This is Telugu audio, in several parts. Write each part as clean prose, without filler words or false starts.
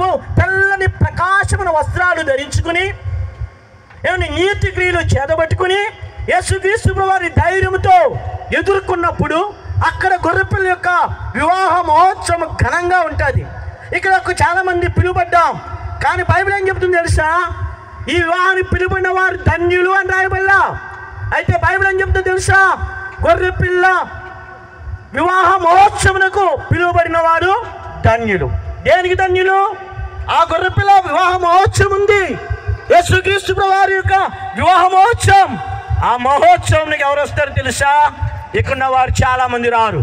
పాటు తెల్లని ప్రకాశమైన వస్త్రాలు ధరించుకుని, ఏమని నీతి క్రియలు చేతబట్టుకుని యేసుక్రీస్తు వారి ధైర్యంతో ఎదుర్కొన్నప్పుడు అక్కడ గొర్రెపిల్ల యొక్క వివాహ మహోత్సవం ఘనంగా ఉంటుంది. ఇక్కడ చాలామంది పిలువబడ్డాం, కానీ బైబిల్ ఏం చెప్తుంది తెలుసా? ఈ వివాహానికి పిలువబడిన వారు ధన్యులు అని రాయబల్లా. అయితే బైబిల్ ఏం చెప్తుంది తెలుసా? గొర్రెపిల్ల వివాహ మహోత్సవమునకు పిలువబడిన వారు ధన్యులు. దేనికి ధన్యులు? ఆ గొర్రెపిల్ల వివాహ మహోత్సవం ఉంది, యేసుక్రీస్తు వారి యొక్క వివాహ మహోత్సవం. ఆ మహోత్సవానికి ఎవరు వస్తారో తెలుసా? ఇక్కడ వారు చాలా మంది రారు.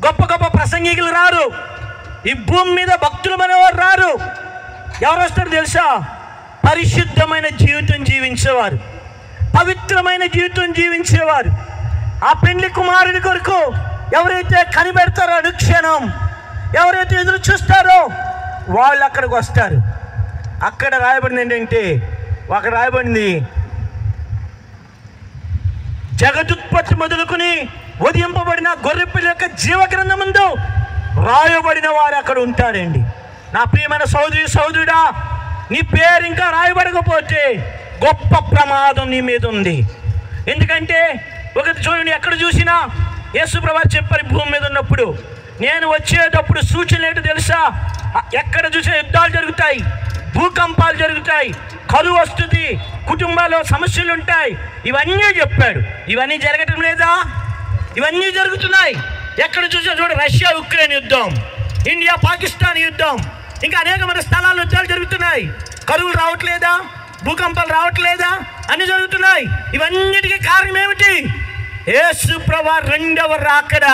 గొప్ప గొప్ప ప్రసంగికులు రారు, ఈ భూమి మీద భక్తులు అనేవారు రారు. ఎవరు వస్తారో తెలుసా? పరిశుద్ధమైన జీవితం జీవించేవారు, పవిత్రమైన జీవితం జీవించేవారు. ఆ పెండ్లి కుమారుడి కొరకు ఎవరైతే కనిపెడతారో, అనుక్షణం ఎవరైతే ఎదురు చూస్తారో వాళ్ళు అక్కడికి వస్తారు. అక్కడ రాయబడింది ఏంటంటే, అక్కడ రాయబడింది జగదుత్పత్తి మొదలుకొని ఉదయింపబడిన గొర్రెపిల్ల యొక్క జీవగ్రంథమందు రాయబడిన వారు అక్కడ ఉంటారండి. నా ప్రియమైన సహోదరుడా, నీ పేరు ఇంకా రాయబడకపోతే గొప్ప ప్రమాదం నీ మీద ఉంది. ఎందుకంటే ఒకటి చూడండి, ఎక్కడ చూసినా యేసుప్రభు చెప్పారు, భూమి మీద ఉన్నప్పుడు నేను వచ్చేటప్పుడు సూచనలు ఏంటో తెలుసా? ఎక్కడ చూసే యుద్ధాలు జరుగుతాయి, భూకంపాలు జరుగుతాయి, కరువు వస్తుంది, కుటుంబాల్లో సమస్యలు ఉంటాయి. ఇవన్నీ చెప్పాడు. ఇవన్నీ జరగటం లేదా? ఇవన్నీ జరుగుతున్నాయి. ఎక్కడ చూసా చూడ, రష్యా ఉక్రెయిన్ యుద్ధం, ఇండియా పాకిస్తాన్ యుద్ధం, ఇంకా అనేకమైన స్థలాల్లో యుద్ధాలు జరుగుతున్నాయి. కరువులు రావట్లేదా? భూకంపాలు రావట్లేదా? అన్నీ జరుగుతున్నాయి. ఇవన్నిటికీ కారణం ఏమిటి? యేసు ప్రభువు రెండవ రాకడ.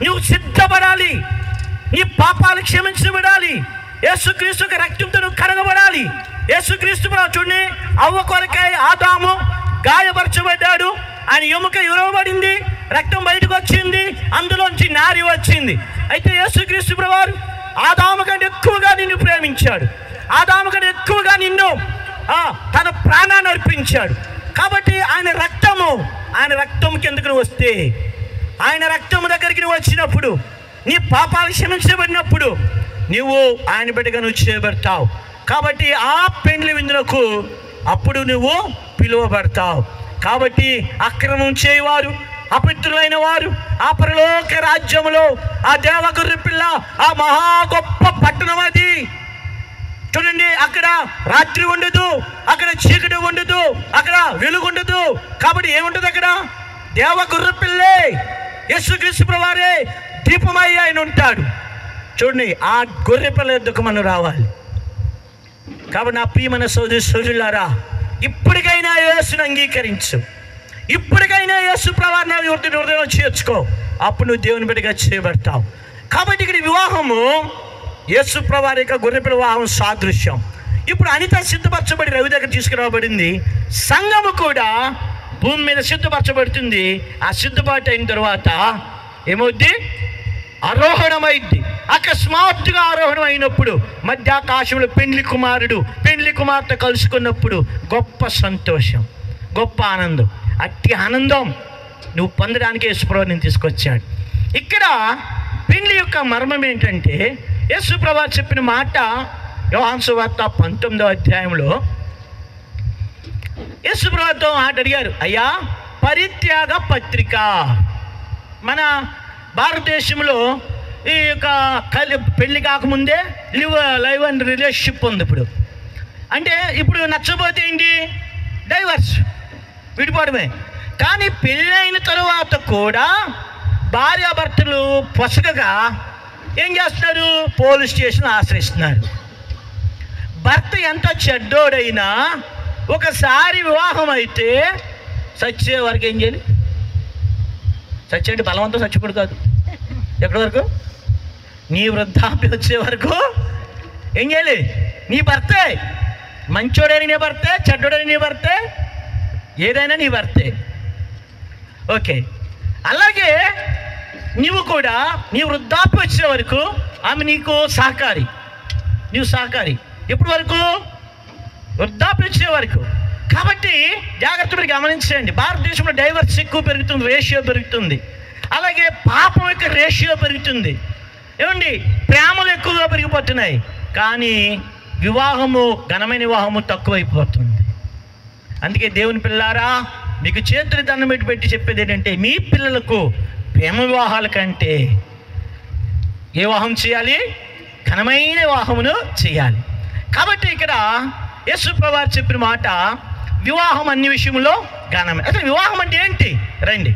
నువ్వు సిద్ధపడాలి, నీ పాపాలు క్షమించబడాలి, యేసుక్రీస్తు రక్తంతో నువ్వు కడగబడాలి. యేసుక్రీస్తు చూడండి, అవ్వ కొరకై ఆదాము గాయపరచబడ్డాడు, ఆయన ఎముక విరవబడింది, రక్తం బయటకు వచ్చింది, అందులోంచి నారి వచ్చింది. అయితే యేసుక్రీస్తు ప్రభువు ఆదాము కంటే ఎక్కువగా నిన్ను ప్రేమించాడు, ఆదాము కంటే ఎక్కువగా నిన్ను తన ప్రాణాన్ని అర్పించాడు. కాబట్టి ఆయన రక్తం కిందకు వస్తే, ఆయన రక్తం దగ్గరికి నువ్వు వచ్చినప్పుడు, నీ పాపాలు క్షమించబడినప్పుడు నువ్వు ఆయన బిడ్డగా నువ్వు చేయబడతావు. కాబట్టి ఆ పెండ్లి విందులకు అప్పుడు నువ్వు పిలువబడతావు. కాబట్టి అక్రమం చేయవారు, అపవిత్రులైన వారు ఆ పరలోక రాజ్యంలో, ఆ దేవ గొర్రెపిల్ల ఆ మహా గొప్ప పట్టణం అది. చూడండి, అక్కడ రాత్రి ఉండదు, అక్కడ చీకటి ఉండదు, అక్కడ వెలుగు ఉండదు. కాబట్టి ఏముంటుంది అక్కడ? దేవ గొర్రెపిల్లే, యేసుక్రీస్తు ప్రభువారే దీపమై ఆయన ఉంటాడు. చూడండి, ఆ గొర్రెపిల్ల యొద్దకు మనం రావాలి. కాబట్టి నా ప్రియమైన సోదరులారా, ఇప్పటికైనా యేసుని అంగీకరించు, ఇప్పటికైనా యేసు ప్రభువారిని హృదయంలో చేర్చుకో, అప్పుడు నువ్వు దేవుని బిడ్డగా చేయబడతావు. కాబట్టి ఇక్కడ వివాహము యేసు ప్రభువారి యొక్క గొర్రెపిల్ల వివాహం సాదృశ్యం. ఇప్పుడు అనిత సిద్ధపరచబడి రవి దగ్గర తీసుకురాబడింది, సంఘము కూడా భూమి మీద సిద్ధపరచబడుతుంది. ఆ సిద్ధపాటు అయిన తర్వాత ఏమవుద్ది? ఆరోహణమైద్ది. అకస్మాత్తుగా ఆరోహణం అయినప్పుడు మధ్యాకాశంలో పెండ్లి కుమారుడు పెండ్లి కుమార్తె కలుసుకున్నప్పుడు గొప్ప సంతోషం, గొప్ప ఆనందం. అట్టి ఆనందం నువ్వు పొందడానికి యేసుప్రభు నేను తీసుకొచ్చాడు. ఇక్కడ పెండ్లి యొక్క మర్మం ఏంటంటే, యేసుప్రభు చెప్పిన మాట యోహాను సువార్త 19వ అధ్యాయంలో యేసుప్రభుతో మాట అడిగారు, అయ్యా పరిత్యాగ పత్రిక. మన భారతదేశంలో ఈ యొక్క పెళ్లి కాకముందే లైవ్ అండ్ రిలేషన్షిప్ ఉంది. ఇప్పుడు నచ్చబోతే ఏంటి? డైవర్స్, విడిపోవడమే. కానీ పెళ్ళైన తరువాత కూడా భార్యాభర్తలు పొసగగా ఏం చేస్తున్నారు? పోలీస్ స్టేషన్ ఆశ్రయిస్తున్నారు. భర్త ఎంత చెడ్డోడైనా ఒకసారి వివాహం అయితే చచ్చే వరకు ఏం చేయాలి? చచ్చేటి బలవంతం చచ్చిపోడు కాదు. ఎక్కడి వరకు? నీ వృద్ధాప్యం వచ్చే వరకు ఏం చేయాలి? నీ భర్తే, మంచోడైన నీ భర్తే, చెడ్డోడైన నీ భర్తే, ఏదైనా నీ భర్తే. ఓకే, అలాగే నీవు కూడా నీ వృద్ధాప్యం వచ్చే వరకు ఆమె నీకు సహకారి, నీవు సహకారి. ఎప్పటి వరకు? వృద్ధాప్యం వచ్చే వరకు. కాబట్టి జాగ్రత్తగా గమనించండి, భారతదేశంలో డైవర్స్ ఎక్కువ పెరుగుతుంది, రేషియో పెరుగుతుంది. అలాగే పాపం యొక్క రేషియో పెరుగుతుంది. ఏమండి ప్రేమలు ఎక్కువగా పెరిగిపోతున్నాయి, కానీ వివాహము, ఘనమైన వివాహము తక్కువైపోతుంది. అందుకే దేవుని పిల్లారా, మీకు చేతులు దండం పెట్టి చెప్పేది ఏంటంటే, మీ పిల్లలకు ప్రేమ వివాహాల కంటే ఏ వివాహం చేయాలి? ఘనమైన వివాహమును చేయాలి. కాబట్టి ఇక్కడ యేసు ప్రభువు చెప్పిన మాట, వివాహం అన్ని విషయంలో ఘనమే. అసలు వివాహం అంటే ఏంటి? రండి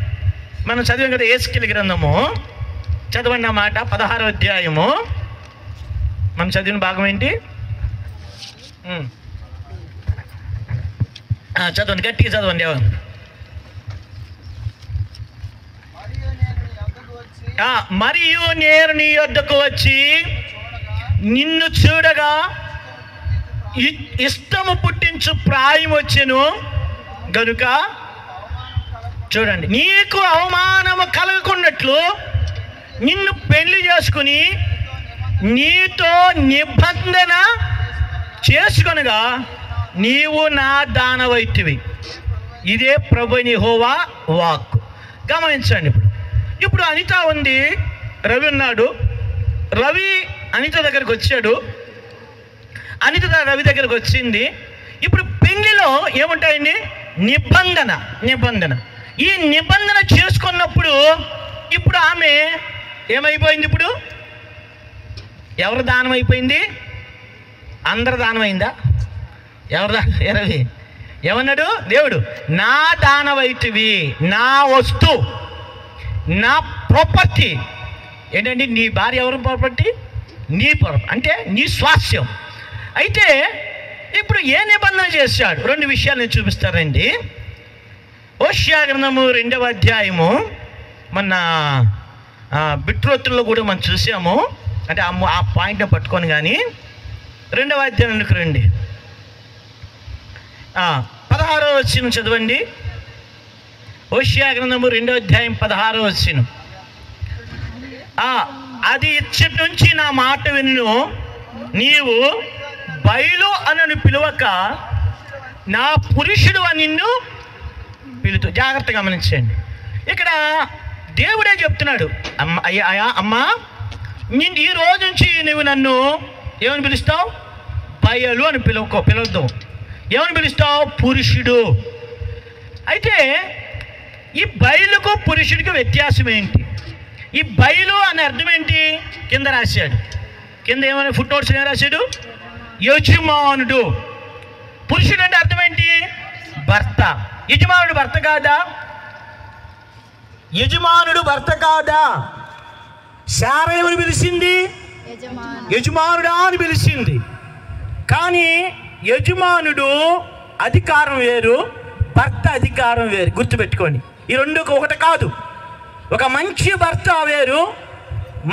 మనం చదివాం కదా, యేసుకేలు గ్రంథము చదవండి ఆ మాట, 16వ అధ్యాయము. మనం చదివిన భాగం ఏంటి? చదవండి, గట్టిగా చదవండి. మరియు నేను నీ యొద్దకు వచ్చి నిన్ను చూడగా ఇష్టము పుట్టించు ప్రాయం వచ్చెను గనుక, చూడండి, నీకు అవమానము కలగకున్నట్లు నిన్ను పెళ్లి చేసుకుని నీతో నిబంధన చేసుకొనగా నీవు నా దానవైతివి. ఇదే ప్రభువైన యెహోవా వాక్కు. గమనించండి. ఇప్పుడు అనిత ఉంది, రవి ఉన్నాడు. రవి అనిత దగ్గరికి వచ్చాడు, అనిత రవి దగ్గరకు వచ్చింది. ఇప్పుడు పెళ్లిలో ఏముంటాయండి? నిబంధన. ఈ నిబంధన చేసుకున్నప్పుడు ఇప్పుడు ఆమె ఏమైపోయింది? ఇప్పుడు ఎవరు దానం అయిపోయింది? అందరు దానమైందా? రవి ఏమన్నాడు? దేవుడు, నా దానవైతివి, నా వస్తు, నా ప్రాపర్టీ. ఏంటండి? నీ భార్య ఎవరి ప్రాపర్టీ? నీ ప్రాపర్టీ అంటే నీ స్వాస్థ్యం. అయితే ఇప్పుడు ఏ నిబంధన చేశాడు? 2 విషయాలు నేను చూపిస్తానండి. హోషేయ గ్రంథము 2వ అధ్యాయము, మన బిట్రోతుల్లో కూడా మనం చూసాము. అంటే ఆ పాయింట్ని పట్టుకొని, కానీ 2వ అధ్యాయానికి రండి. 16వ వచనం చదవండి. హోషేయ గ్రంథము 2వ అధ్యాయం 16వ వచనం. అది ఇచ్చటి నుంచి నా మాట విన్ను, నీవు బయలు అనను పిలువక నా పురుషుడు అని నిన్ను పిలుతూ. జాగ్రత్తగా గమనించండి. ఇక్కడ దేవుడే చెప్తున్నాడు, అమ్మా ఈ రోజు నుంచి నువ్వు నన్ను ఏమని పిలుస్తావు? బయలు అని పిలవద్దు. ఏమని పిలుస్తావు? పురుషుడు. అయితే ఈ బయలుకు పురుషుడికి వ్యత్యాసం ఏంటి? ఈ బయలు అనే అర్థం ఏంటి? కింద రాశాడు. కింద ఏమైనా ఫుట్ నోట్స్ ఏమైనా రాశాడు? యజమానుడు. పురుషుడు అంటే అర్థం ఏంటి? భర్త. యజమానుడు భర్త కాదా? యజమానుడు భర్త కాదా? శార ఏమని పిలిచింది? యజమానుడా అని పిలిచింది. కానీ యజమానుడు అధికారం వేరు, భర్త అధికారం వేరు. గుర్తుపెట్టుకోండి, ఈ రెండు ఒకటి కాదు. ఒక మంచి భర్త వేరు,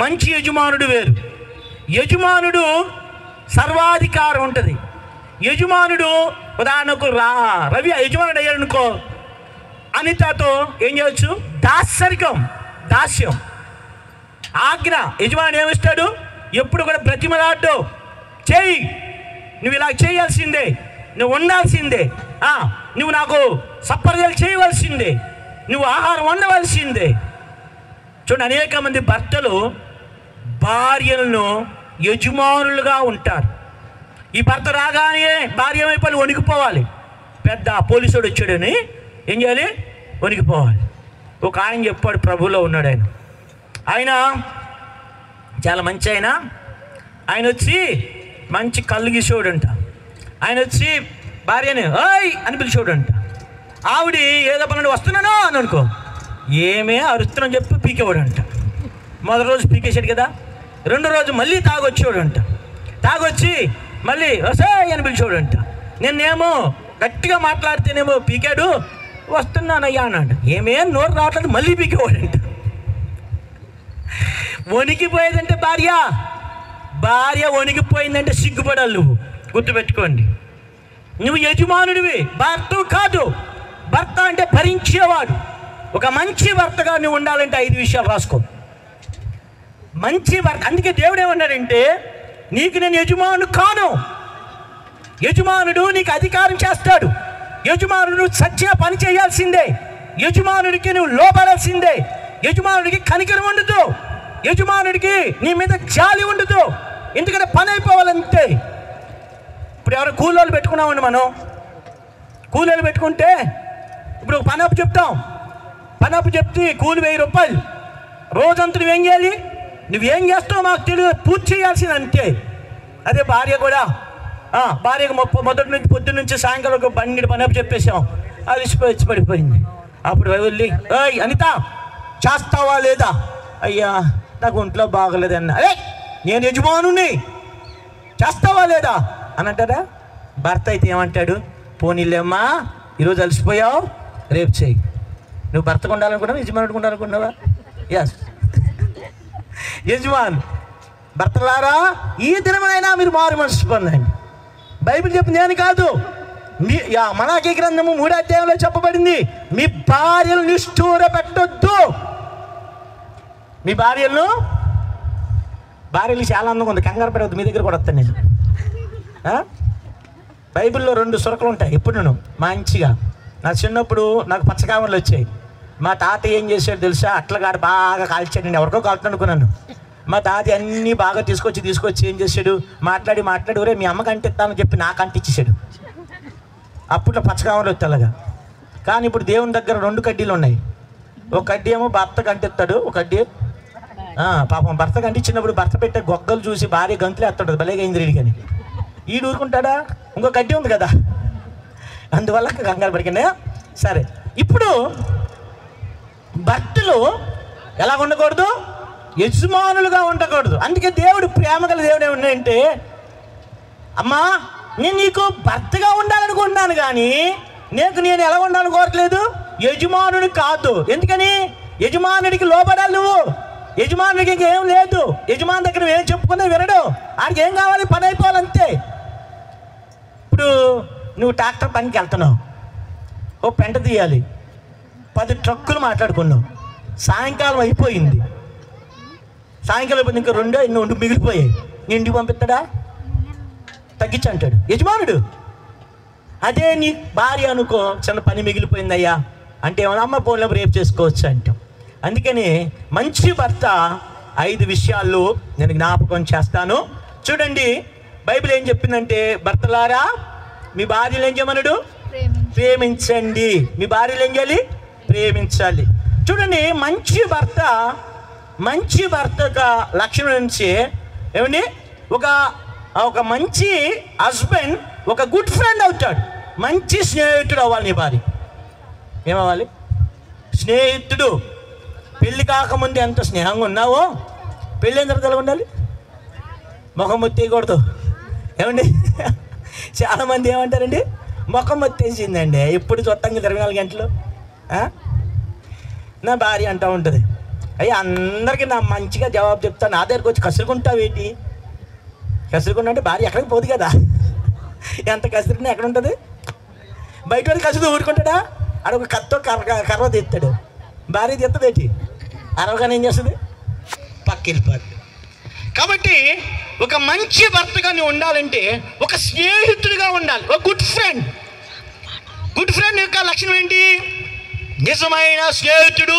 మంచి యజమానుడు వేరు. యజమానుడు సర్వాధికారం ఉంటుంది. యజమానుడు ఉదాహరణకు రవి యజమానుడు అయ్యాడు అనుకో, అనితతో ఏం చేయొచ్చు? దాస్యం, ఆజ్ఞ. యజమానుడు ఏమిస్తాడు? ఎప్పుడు కూడా బ్రతిమలాడ్డు, చేయి, నువ్వు ఇలా చేయాల్సిందే, నువ్వు ఉండాల్సిందే, నువ్వు నాకు సపర్యలు చేయవలసిందే, నువ్వు ఆహారం వండవలసిందే. చూడండి, అనేక మంది భర్తలు భార్యలను యజమానులుగా ఉంటారు. ఈ భర్త రాగానే భార్య ఏమైపోయి వణికిపోవాలి. పెద్ద పోలీసుడు వచ్చాడని ఏం చేయాలి? వణికిపోవాలి. ఒక ఆయన చెప్పాడు, ప్రభువులో ఉన్నాడు ఆయన చాలా మంచి ఆయన వచ్చి మంచి కళ్ళు గీసేవాడంట. ఆయన వచ్చి భార్యని ఓయ్ అని పిలిచేవాడంట. ఆవిడ ఏదో పనులు వస్తున్నానో అని అనుకో, ఏమే అరుస్తున్నాని చెప్పి పీకేవాడంట. మొదటి రోజు పీకేశాడు కదా, 2వ రోజు మళ్ళీ తాగొచ్చేవాడంట. తాగొచ్చి మళ్ళీ వసాయ్ అని పిలిచేవాడంట. నేనేమో గట్టిగా మాట్లాడితేనేమో పీకాడు, వస్తున్నానయ్యా అన్నాడు. ఏమే నోరు రావట్లేదు, మళ్ళీ పీకేవాడంట. వణికిపోయేదంటే భార్య వణికిపోయిందంటే సిగ్గుపడాలి. నువ్వు గుర్తుపెట్టుకోండి, నువ్వు యజమానుడివి, భర్త కాదు. భర్త అంటే భరించేవాడు. ఒక మంచి భర్తగా నువ్వు ఉండాలంటే 5 విషయాలు రాసుకో. మంచి భర్త. అందుకే దేవుడు ఏమన్నాడంటే, నీకు నేను యజమానుడు కాను. యజమానుడు నీకు అధికారం చేస్తాడు. యజమానుడు సచ్చిన పని చేయాల్సిందే. యజమానుడికి నువ్వు లోపడాల్సిందే. యజమానుడికి కనికరం ఉండదు. యజమానుడికి నీ మీద జాలి ఉండదు, ఎందుకంటే పని అయిపోవాలంతే. ఇప్పుడు ఎవరు కూలోళ్ళు పెట్టుకున్నామండి, మనం కూలోళ్ళు పెట్టుకుంటే ఇప్పుడు పని అప్పు చెప్తాం, పని అప్పు చెప్తే కూలి 1000 రూపాయలు, రోజంతా నువ్వేం చేయాలి, నువ్వేం చేస్తావు మాకు తెలియదు, పూర్తి చేయాల్సింది అంతే. అదే భార్య కూడా, భార్యకు మొదటి నుంచి పొద్దున్న నుంచి సాయంకాలం ఒక బండి పని అప్పు చెప్పేసాం, అది ఇచ్చి పడిపోయింది. అప్పుడు వెళ్ళి ఏయ్ అనిత చేస్తావా లేదా, అయ్యా నాకు ఒంట్లో బాగలేదన్నా, అదే నేను యజమానుని చేస్తావా లేదా అని అంటారా? భర్త అయితే ఏమంటాడు, పోనీలేమ్మా ఈరోజు అలసిపోయావు రేపు చేయి. నువ్వు భర్తకు ఉండాలనుకున్నావా, యజమానుడికి ఉండాలనుకున్నావా? ఎస్, యజమాన్. భర్తలారా ఈ దినమైనా మీరు మారు మనసు పొందండి. బైబిల్ చెప్పింది ఏమని కాదు, మలాకీ గ్రంథము 3వ అధ్యాయంలో చెప్పబడింది, మీ భార్యలు నిష్ఠూర పెట్టొద్దు. మీ భార్యలు చాలా అందంగా ఉంది, కంగారు పడవద్దు, మీ దగ్గర కూడా వస్తాను నేను. బైబిల్లో 2 సురకలు ఉంటాయి ఎప్పుడు నేను మంచిగా. నా చిన్నప్పుడు నాకు పచ్చకామలు వచ్చాయి. మా తాత ఏం చేశాడు తెలుసా, అట్లగాడు బాగా కాల్చాడు, నేను ఎవరికో కాలుతాను అనుకున్నాను. మా తాత అన్నీ బాగా తీసుకొచ్చి ఏం చేశాడు, మాట్లాడి ఒరే మీ అమ్మకి అంటిస్తానని చెప్పి నాకు అంటించేసాడు. అప్పట్లో పచ్చకామలు వచ్చి అలాగా. కానీ ఇప్పుడు దేవుని దగ్గర 2 కడ్డీలు ఉన్నాయి. ఒక కడ్డీ ఏమో భర్తకు అంటిస్తాడు, ఒక కడ్డీ పాపం భర్తకు అంటించినప్పుడు భర్త పెట్టే గొగ్గలు చూసి భార్య గంతులు ఎత్తాడు, భలేగా ఇంద్రియుడు. కానీ ఈడు ఊరుకుంటాడా, ఇంకో కడ్డీ ఉంది కదా, అందువల్ల కంగారు పడికినా. సరే, ఇప్పుడు భర్తలు ఎలా ఉండకూడదు, యజమానులుగా ఉండకూడదు. అందుకే దేవుడు ప్రేమగల దేవుడు ఏమన్నాయంటే, అమ్మా నేను నీకు భర్తగా ఉండాలనుకుంటున్నాను కానీ నేను ఎలా ఉండాలని కోరట్లేదు, యజమానుడు కాదు. ఎందుకని, యజమానుడికి లోబడాలి నువ్వు, యజమానుడికి ఇంకేం లేదు, యజమాని దగ్గర ఏం చెప్పుకున్నా వినడు, ఆడికి ఏం కావాలి పని అయిపోవాలంతే. ఇప్పుడు నువ్వు ట్రాక్టర్ పనికి వెళ్తున్నావు, ఓ పెంట తీయాలి, 10 ట్రక్కులు మాట్లాడుకున్నావు, సాయంకాలం అయిపోయింది, ఇంకా 2 మిగిలిపోయాయి, నీ ఇంటికి పంపిస్తాడా, తగ్గించి అంటాడు యజమానుడు. అదే నీ భార్య అనుకో, చిన్న పని మిగిలిపోయిందయ్యా అంటే ఏమన్నా, అమ్మ పోన్లో రేపు చేసుకోవచ్చు అంటాం. అందుకని మంచి భర్త 5 విషయాల్లో నేను జ్ఞాపకం చేస్తాను. చూడండి బైబిల్ ఏం చెప్పిందంటే, భర్తలారా మీ భార్యలు ఏం చేయమన్నాడు, ప్రేమించండి. మీ భార్యలు ఏం చేయాలి, ప్రేమించాలి. చూడండి మంచి భర్త లక్షణం నుంచి ఏమండి, ఒక మంచి హస్బెండ్ ఒక గుడ్ ఫ్రెండ్ అవుతాడు, మంచి స్నేహితుడు అవ్వాలి. నీ భార్య ఏమవ్వాలి, స్నేహితుడు. పెళ్ళి కాకముందు ఎంత స్నేహంగా ఉన్నావో పెళ్ళైన తర్వాత ఎలా ఉండాలి, ముఖం మొత్తేయకూడదు. ఏమండి చాలామంది ఏమంటారండి, ముఖం మొత్తేసిందండి ఎప్పుడు చూస్తాం 24 గంటలు. నా భార్య అంటూ ఉంటుంది, అయ్యా అందరికీ నా మంచిగా జవాబు చెప్తాను, నా దగ్గరకు వచ్చి కసురుకుంటావేంటి, కసురుకుంటా అంటే భార్య ఎక్కడికి పోదు కదా, ఎంత కసురుకున్నా ఎక్కడ ఉంటుంది, బయట వాడికి కసురు ఊరుకుంటాడా, ఆడ ఒక కత్తో కర్ర తీస్తాడు, భార్య తీస్తుందేంటి, అరవగానే ఏం చేస్తుంది, పక్క వెళ్ళిపోద్ది. కాబట్టి ఒక మంచి భర్తగా నువ్వు ఉండాలంటే ఒక స్నేహితుడిగా ఉండాలి, ఒక గుడ్ ఫ్రెండ్ యొక్క లక్షణం ఏంటి, నిజమైన స్నేహితుడు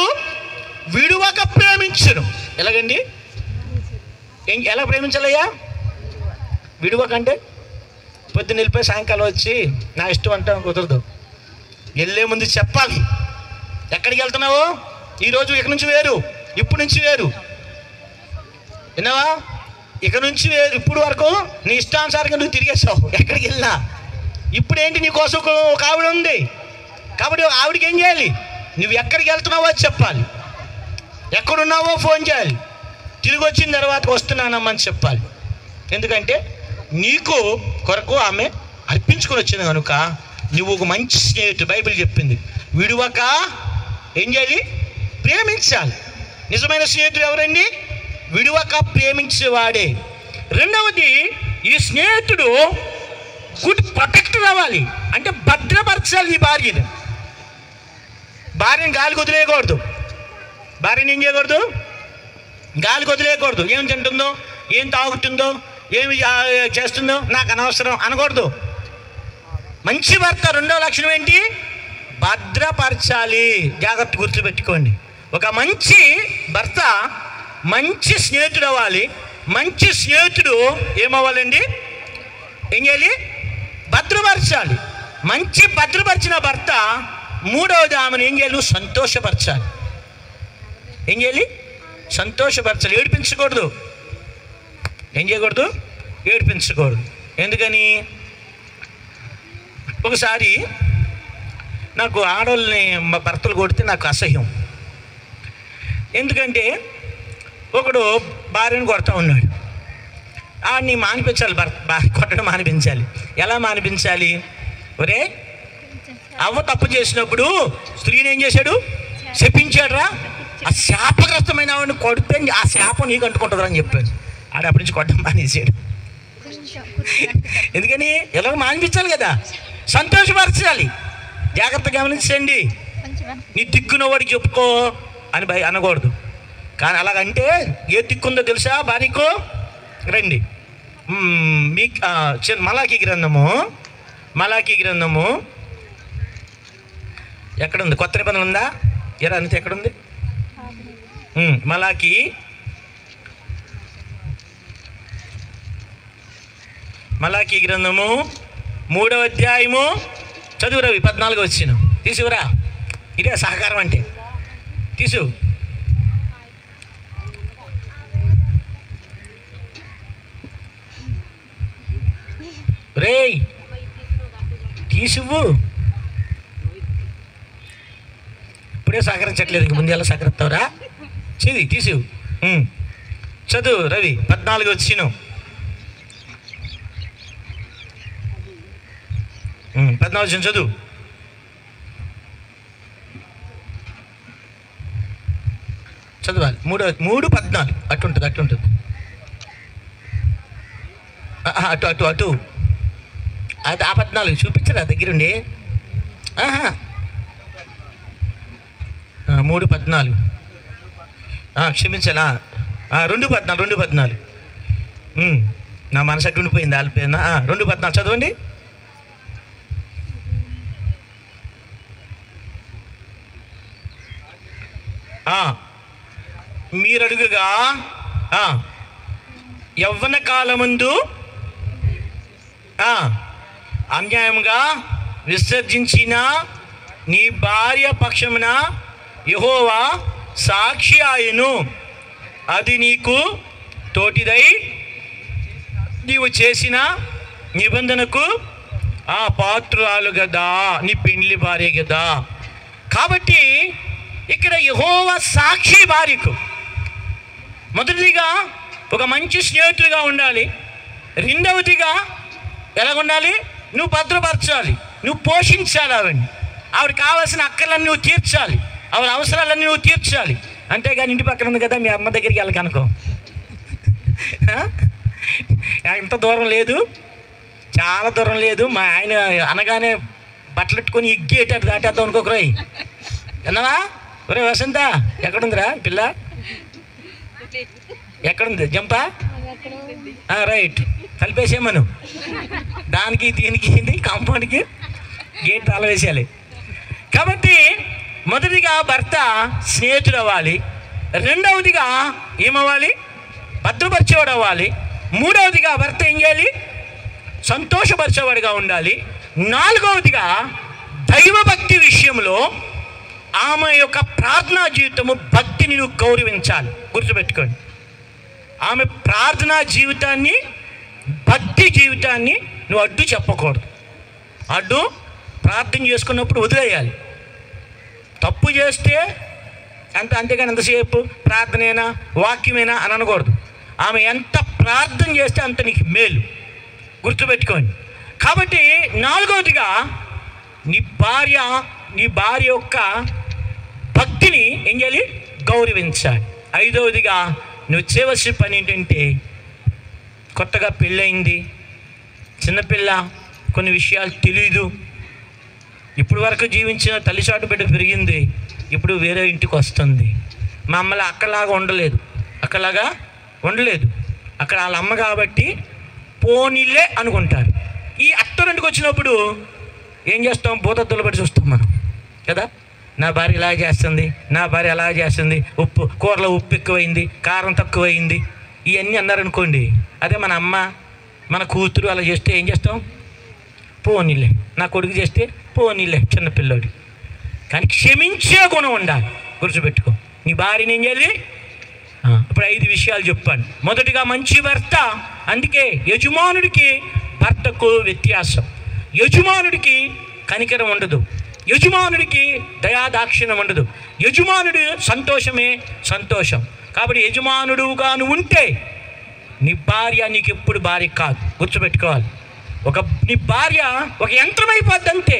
విడువక ప్రేమించను. ఎలాగండి, ఎలా ప్రేమించాలయ్యా, విడువకంటే పొద్దున్న వెళ్ళిపోయి సాయంకాలం వచ్చి నా ఇష్టం అంటే కుదరదు, వెళ్ళే ముందు చెప్పాలి, ఎక్కడికి వెళ్తున్నావు, ఈరోజు ఇక నుంచి వేరు, ఇప్పుడు నుంచి వేరు, విన్నావా, ఇక నుంచి వేరు, ఇప్పుడు వరకు నీ ఇష్టానుసారంగా నువ్వు తిరిగేసావు ఎక్కడికి వెళ్ళినా. ఇప్పుడు ఏంటి, నీ కోసం ఒక ఆవిడ ఉంది కాబట్టి ఆవిడకి ఏం చేయాలి, నువ్వు ఎక్కడికి వెళ్తున్నావో అది చెప్పాలి, ఎక్కడున్నావో ఫోన్ చేయాలి, తిరిగి వచ్చిన తర్వాత వస్తున్నానమ్మని చెప్పాలి. ఎందుకంటే నీకు కొరకు ఆమె అర్పించుకొని వచ్చింది కనుక నువ్వు ఒక మంచి స్నేహితుడు. బైబిల్ చెప్పింది విడువక ఏం చేయాలి, ప్రేమించాలి. నిజమైన స్నేహితుడు ఎవరండి, విడువక ప్రేమించేవాడే. రెండవది, ఈ స్నేహితుడు గుడ్ ప్రొటెక్టర్ అవ్వాలి, అంటే భద్రపరచాలి ఈ భార్యని. భార్యని గాలికి వదిలేయకూడదు, భార్యని ఏం చేయకూడదు, గాలికి వదిలేయకూడదు. ఏం తింటుందో, ఏం తాగుతుందో, ఏమి చేస్తుందో నాకు అనవసరం అనకూడదు. మంచి భర్త రెండవ లక్షణం ఏంటి, భద్రపరచాలి. జాగ్రత్త గుర్తుపెట్టుకోండి, ఒక మంచి భర్త మంచి స్నేహితుడు అవ్వాలి. మంచి స్నేహితుడు ఏమవ్వాలండి? ఏం చేయాలి? భద్రపరచాలి. మంచి భద్రపరిచిన భర్త మూడవది ఆమెను ఏం చేయాలి? సంతోషపరచాలి. ఏం చేయాలి? సంతోషపరచాలి. ఏడిపించకూడదు. ఏం చేయకూడదు? ఏడిపించకూడదు. ఎందుకని? ఒకసారి నాకు ఆడవాళ్ళని భర్తలు కొడితే నాకు అసహ్యం. ఎందుకంటే ఒకడు భార్యను కొడతా ఉన్నాడు. ఆడిని మానిపించాలి. భార్య కొట్టడం మానిపించాలి. ఎలా మానిపించాలి? ఒరే, అవ్వ తప్పు చేసినప్పుడు స్త్రీని ఏం చేశాడు? శపించాడురా. ఆ శాపగ్రస్తమైన ఆవిడని కొడితే ఆ శాపం నీకు అంటుకుంటుందిరా అని చెప్పాడు. ఆడ అప్పటి నుంచి కొట్టడం మానేసాడు. ఎందుకని? ఎలా మానిపించాలి కదా, సంతోషపరచాలి. జాగ్రత్తగా గమనించండి. నీ దిక్కున వాడికి చెప్పుకో అని అనకూడదు. కానీ అలాగంటే ఏ దిక్కుందో తెలుసా భార్యకు? రండి, మీకు మలాకీ గ్రంథము ఎక్కడుంది? కొత్త నిబంధన ఉందా? ఎరా అంతే ఎక్కడుంది? మలాకీ గ్రంథము 3వ అధ్యాయము చదువు రవి. 14 వచ్చిన తీసుకురా. ఇదే సహకారం అంటే. తీసు. రేయ్ తీసువు. ఇప్పుడే సహకరించట్లేదు, ఇంక ముందు ఎలా సహకరిస్తావురా? చదివి తీసు. చదువు రవి. 14 వచ్చిన 14 చదువు. చదవాలి. 3:14 అట్టుంటుంది. అటు అది ఆ 14 చూపించరా దగ్గరుండి. 3:14 క్షమించాలా? 2:14 నా మనసు అటు ఉండిపోయింది. ఆలిపోయిందా? 2:14 చదవండి. మీరడుగుగా యవ్వన కాలమందు అన్యాయంగా విసర్జించిన నీ భార్య పక్షమున యెహోవా సాక్షి ఆయను. అది నీకు తోటిదై నీవు చేసిన నిబంధనకు పాత్రురాలు కదా, నీ పెండ్లి భార్య కదా. కాబట్టి ఇక్కడ యెహోవా సాక్షి భార్యకు మొదటిదిగా ఒక మంచి స్నేహితుడిగా ఉండాలి. రెండవదిగా ఎలాగుండాలి? నువ్వు భద్రపరచాలి, నువ్వు పోషించాలి. ఆవిడ కావాల్సిన అక్కర్లన్నీ నువ్వు తీర్చాలి, ఆవిడ అవసరాలన్నీ నువ్వు తీర్చాలి. అంతేగాని ఇంటి పక్కన ఉంది కదా మీ అమ్మ దగ్గరికి వెళ్ళకనుకో. ఇంత దూరం లేదు, చాలా దూరం లేదు. మా ఆయన అనగానే బట్టలెట్టుకొని ఇగ్గేటాడు దాటేద్దాం అనుకోకరాయి. విన్నావా? ఒరే వసంత, ఎక్కడుందిరా పిల్ల? ఎక్కడుంది జంపా? రైట్, కలిపేసేమను. దానికి దీనికి ఏంటి కాంపౌండ్కి గేట్ తాళం వేసేయాలి. కాబట్టి మొదటిగా భర్త స్నేహితుడు అవ్వాలి. రెండవదిగా ఏమవ్వాలి? భద్రపరిచేవాడు అవ్వాలి. మూడవదిగా భర్త ఏం చేయాలి? సంతోషపరిచేవాడిగా ఉండాలి. నాలుగవదిగా దైవభక్తి విషయంలో ఆమె యొక్క ప్రార్థనా జీవితము, భక్తిని నువ్వు గౌరవించాలి. గుర్తుపెట్టుకోండి, ఆమె ప్రార్థనా జీవితాన్ని, భక్తి జీవితాన్ని నువ్వు అడ్డు చెప్పకూడదు. అడ్డు ప్రార్థన చేసుకున్నప్పుడు వదిలేయాలి. తప్పు చేస్తే అంతేగాని ఎంతసేపు ప్రార్థనేనా వాక్యమేనా అని అనకూడదు. ఆమె ఎంత ప్రార్థన చేస్తే అంత నీకు మేలు. గుర్తుపెట్టుకోండి. కాబట్టి నాలుగవదిగా నీ భార్య యొక్క భక్తిని ఏం చేయాలి? గౌరవించాలి. ఐదవదిగా నువ్వు చేయవలసిన పని ఏంటంటే, కొత్తగా పెళ్ళయింది, చిన్నపిల్ల, కొన్ని విషయాలు తెలీదు, ఇప్పుడు వరకు జీవించిన తల్లిచాటు బిడ్డ పెరిగింది, ఇప్పుడు వేరే ఇంటికి వస్తుంది. మా అమ్మలా అక్కలాగా ఉండలేదు, అక్కడ వాళ్ళ అమ్మ కాబట్టి పోనీలే అనుకుంటారు. ఈ అత్తరింటికి వచ్చినప్పుడు ఏం చేస్తాం? భూతత్తులు పెట్టి చూస్తాం మనం కదా. నా భార్య ఇలా చేస్తుంది, నా భార్య అలా చేస్తుంది, కూరలో ఉప్పు ఎక్కువైంది, కారం తక్కువైంది, ఇవన్నీ అన్నారనుకోండి. అదే మన అమ్మ మన కూతురు అలా చేస్తే ఏం చేస్తాం? పోనీలే. నా కొడుకు చేస్తే పోనీలే, చిన్నపిల్లోడు. కానీ క్షమించే గుణం ఉండాలి, గుర్తుపెట్టుకో. నీ భార్యని ఏం చేయాలి? ఇప్పుడు 5 విషయాలు చెప్పాను. మొదటిగా మంచి భర్త. అందుకే యజమానుడికి భర్తకు వ్యత్యాసం. యజమానుడికి కనికరం ఉండదు, యజమానుడికి దయాదాక్షిణ్యం ఉండదు, యజమానుడు సంతోషమే సంతోషం. కాబట్టి యజమానుడుగా నువ్వు ఉంటే నీ భార్య నీకు ఎప్పుడు భార్య కాదు, గుర్తుపెట్టుకోవాలి. నీ భార్య ఒక యంత్రం అయిపోద్ది అంతే.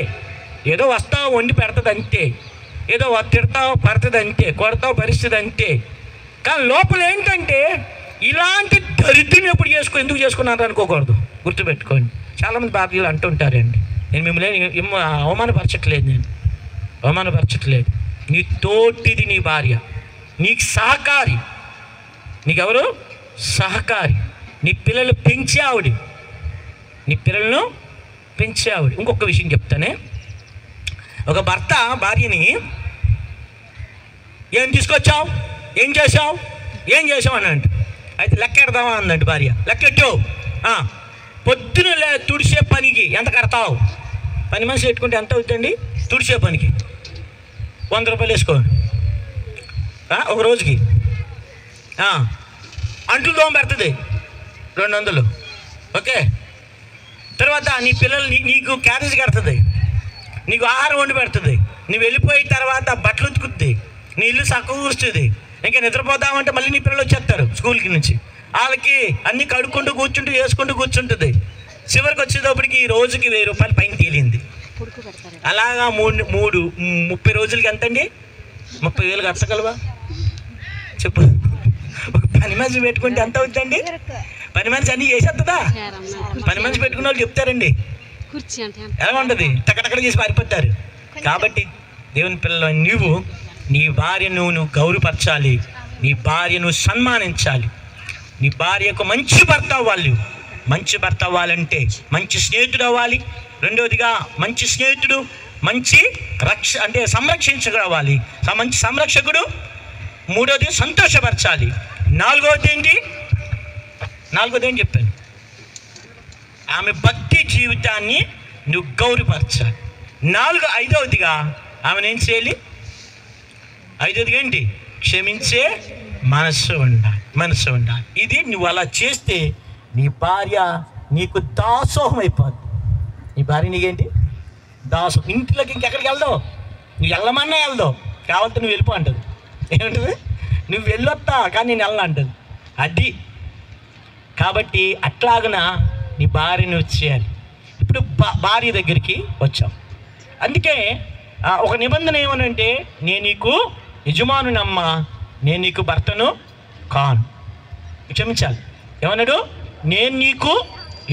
ఏదో వస్తావు వండి పెడుతుంది అంతే, ఏదో తిడతావు పడుతుంది అంతే, కొడతావు పరిస్థితి అంతే. కానీ లోపల ఏంటంటే ఇలాంటి దరిద్రం ఎప్పుడు ఎందుకు చేసుకున్నారు అనుకోకూడదు, గుర్తుపెట్టుకోండి. చాలామంది భార్యలు అంటుంటారండి, నేను మిమ్మల్ని అవమానపరచట్లేదు. నీ తోటిది నీ భార్య, నీకు సహకారి. నీకెవరు? సహకారి. నీ పిల్లలు పెంచే ఆవిడ, నీ పిల్లలను పెంచే ఆవిడ. ఇంకొక విషయం చెప్తానే. ఒక భర్త భార్యని ఏం తీసుకొచ్చావు, ఏం చేసావు అని అంట. అయితే లెక్కెడదామా అందండి భార్య. లెక్కెట్టు. పొద్దున తుడిసే పనికి ఎంత కడతావు? పని మనిషి పెట్టుకుంటే ఎంత అవుతుందండి? తుడిసే పనికి 100 రూపాయలు వేసుకోండి ఒక రోజుకి. అంట్లు దోమ పెడుతుంది 200. ఓకే. తర్వాత నీ పిల్లలు నీకు క్యారేజ్ కడుతుంది, నీకు ఆహారం వండి పెడుతుంది, నువ్వు వెళ్ళిపోయిన తర్వాత బట్టలు ఉతుకుతుంది, నీ ఇల్లు కూర్చుంది. ఇంకా నిద్రపోదామంటే మళ్ళీ నీ పిల్లలు వచ్చేస్తారు స్కూల్కి నుంచి. వాళ్ళకి అన్నీ కడుక్కుంటూ వేసుకుంటూ కూర్చుంటుంది. చివరికి వచ్చేటప్పటికి ఈ రోజుకి 1000 రూపాయలు పైన తేలింది. అలాగా 30 రోజులకి ఎంతండి? 30,000 కట్టగలవా చెప్పు? ఒక పని మనిషి పెట్టుకుంటే ఎంత అవుతుందండి? పని మనిషి అన్నీ చేసేస్తుందా? పని మనిషి పెట్టుకున్న వాళ్ళు చెప్తారండి ఎలా ఉంటుంది, టకటకడ చేసి పారిపోతారు. కాబట్టి దేవుని పిల్లలు నువ్వు నీ భార్యను గౌరవపరచాలి, నీ భార్యను సన్మానించాలి, నీ భార్యకు మంచి భర్త అవ్వాలి. మంచి భర్త అవ్వాలంటే మంచి స్నేహితుడు అవ్వాలి. రెండవదిగా మంచి స్నేహితుడు, మంచి సంరక్షించగలవాలి, మంచి సంరక్షకుడు. మూడవది సంతోషపరచాలి. నాలుగవది ఏంటి చెప్పాను? ఆమె భక్తి జీవితాన్ని నువ్వు గౌరవపరచాలి. ఐదవదిగా ఆమెను ఏం చేయాలి? ఐదవదిగా ఏంటి? క్షమించే మనసు ఉండాలి. ఇది నువ్వు అలా చేస్తే నీ భార్య నీకు దాసోహం అయిపోద్ది. నీ భార్య నీకేంటి? దాసోహం. ఇంట్లోకి ఇంకెక్కడికి వెళ్దావు? నువ్వు వెళ్ళమన్నా వెళ్దావు, కావాలంటే నువ్వు వెళ్ళిపో అంటుంది. ఏమంటుంది? నువ్వు వెళ్ళొస్తా కానీ నేను వెళ్ళను అంటుంది. అది కాబట్టి అట్లాగన నీ భార్యను చేయాలి. ఇప్పుడు భార్య దగ్గరికి వచ్చాం. అందుకే ఒక నిబంధన ఏమనంటే, నేను నీకు యజమానునమ్మా, నేను నీకు భర్తను కాను. క్షమించాలి. ఏమన్నాడు? నేను నీకు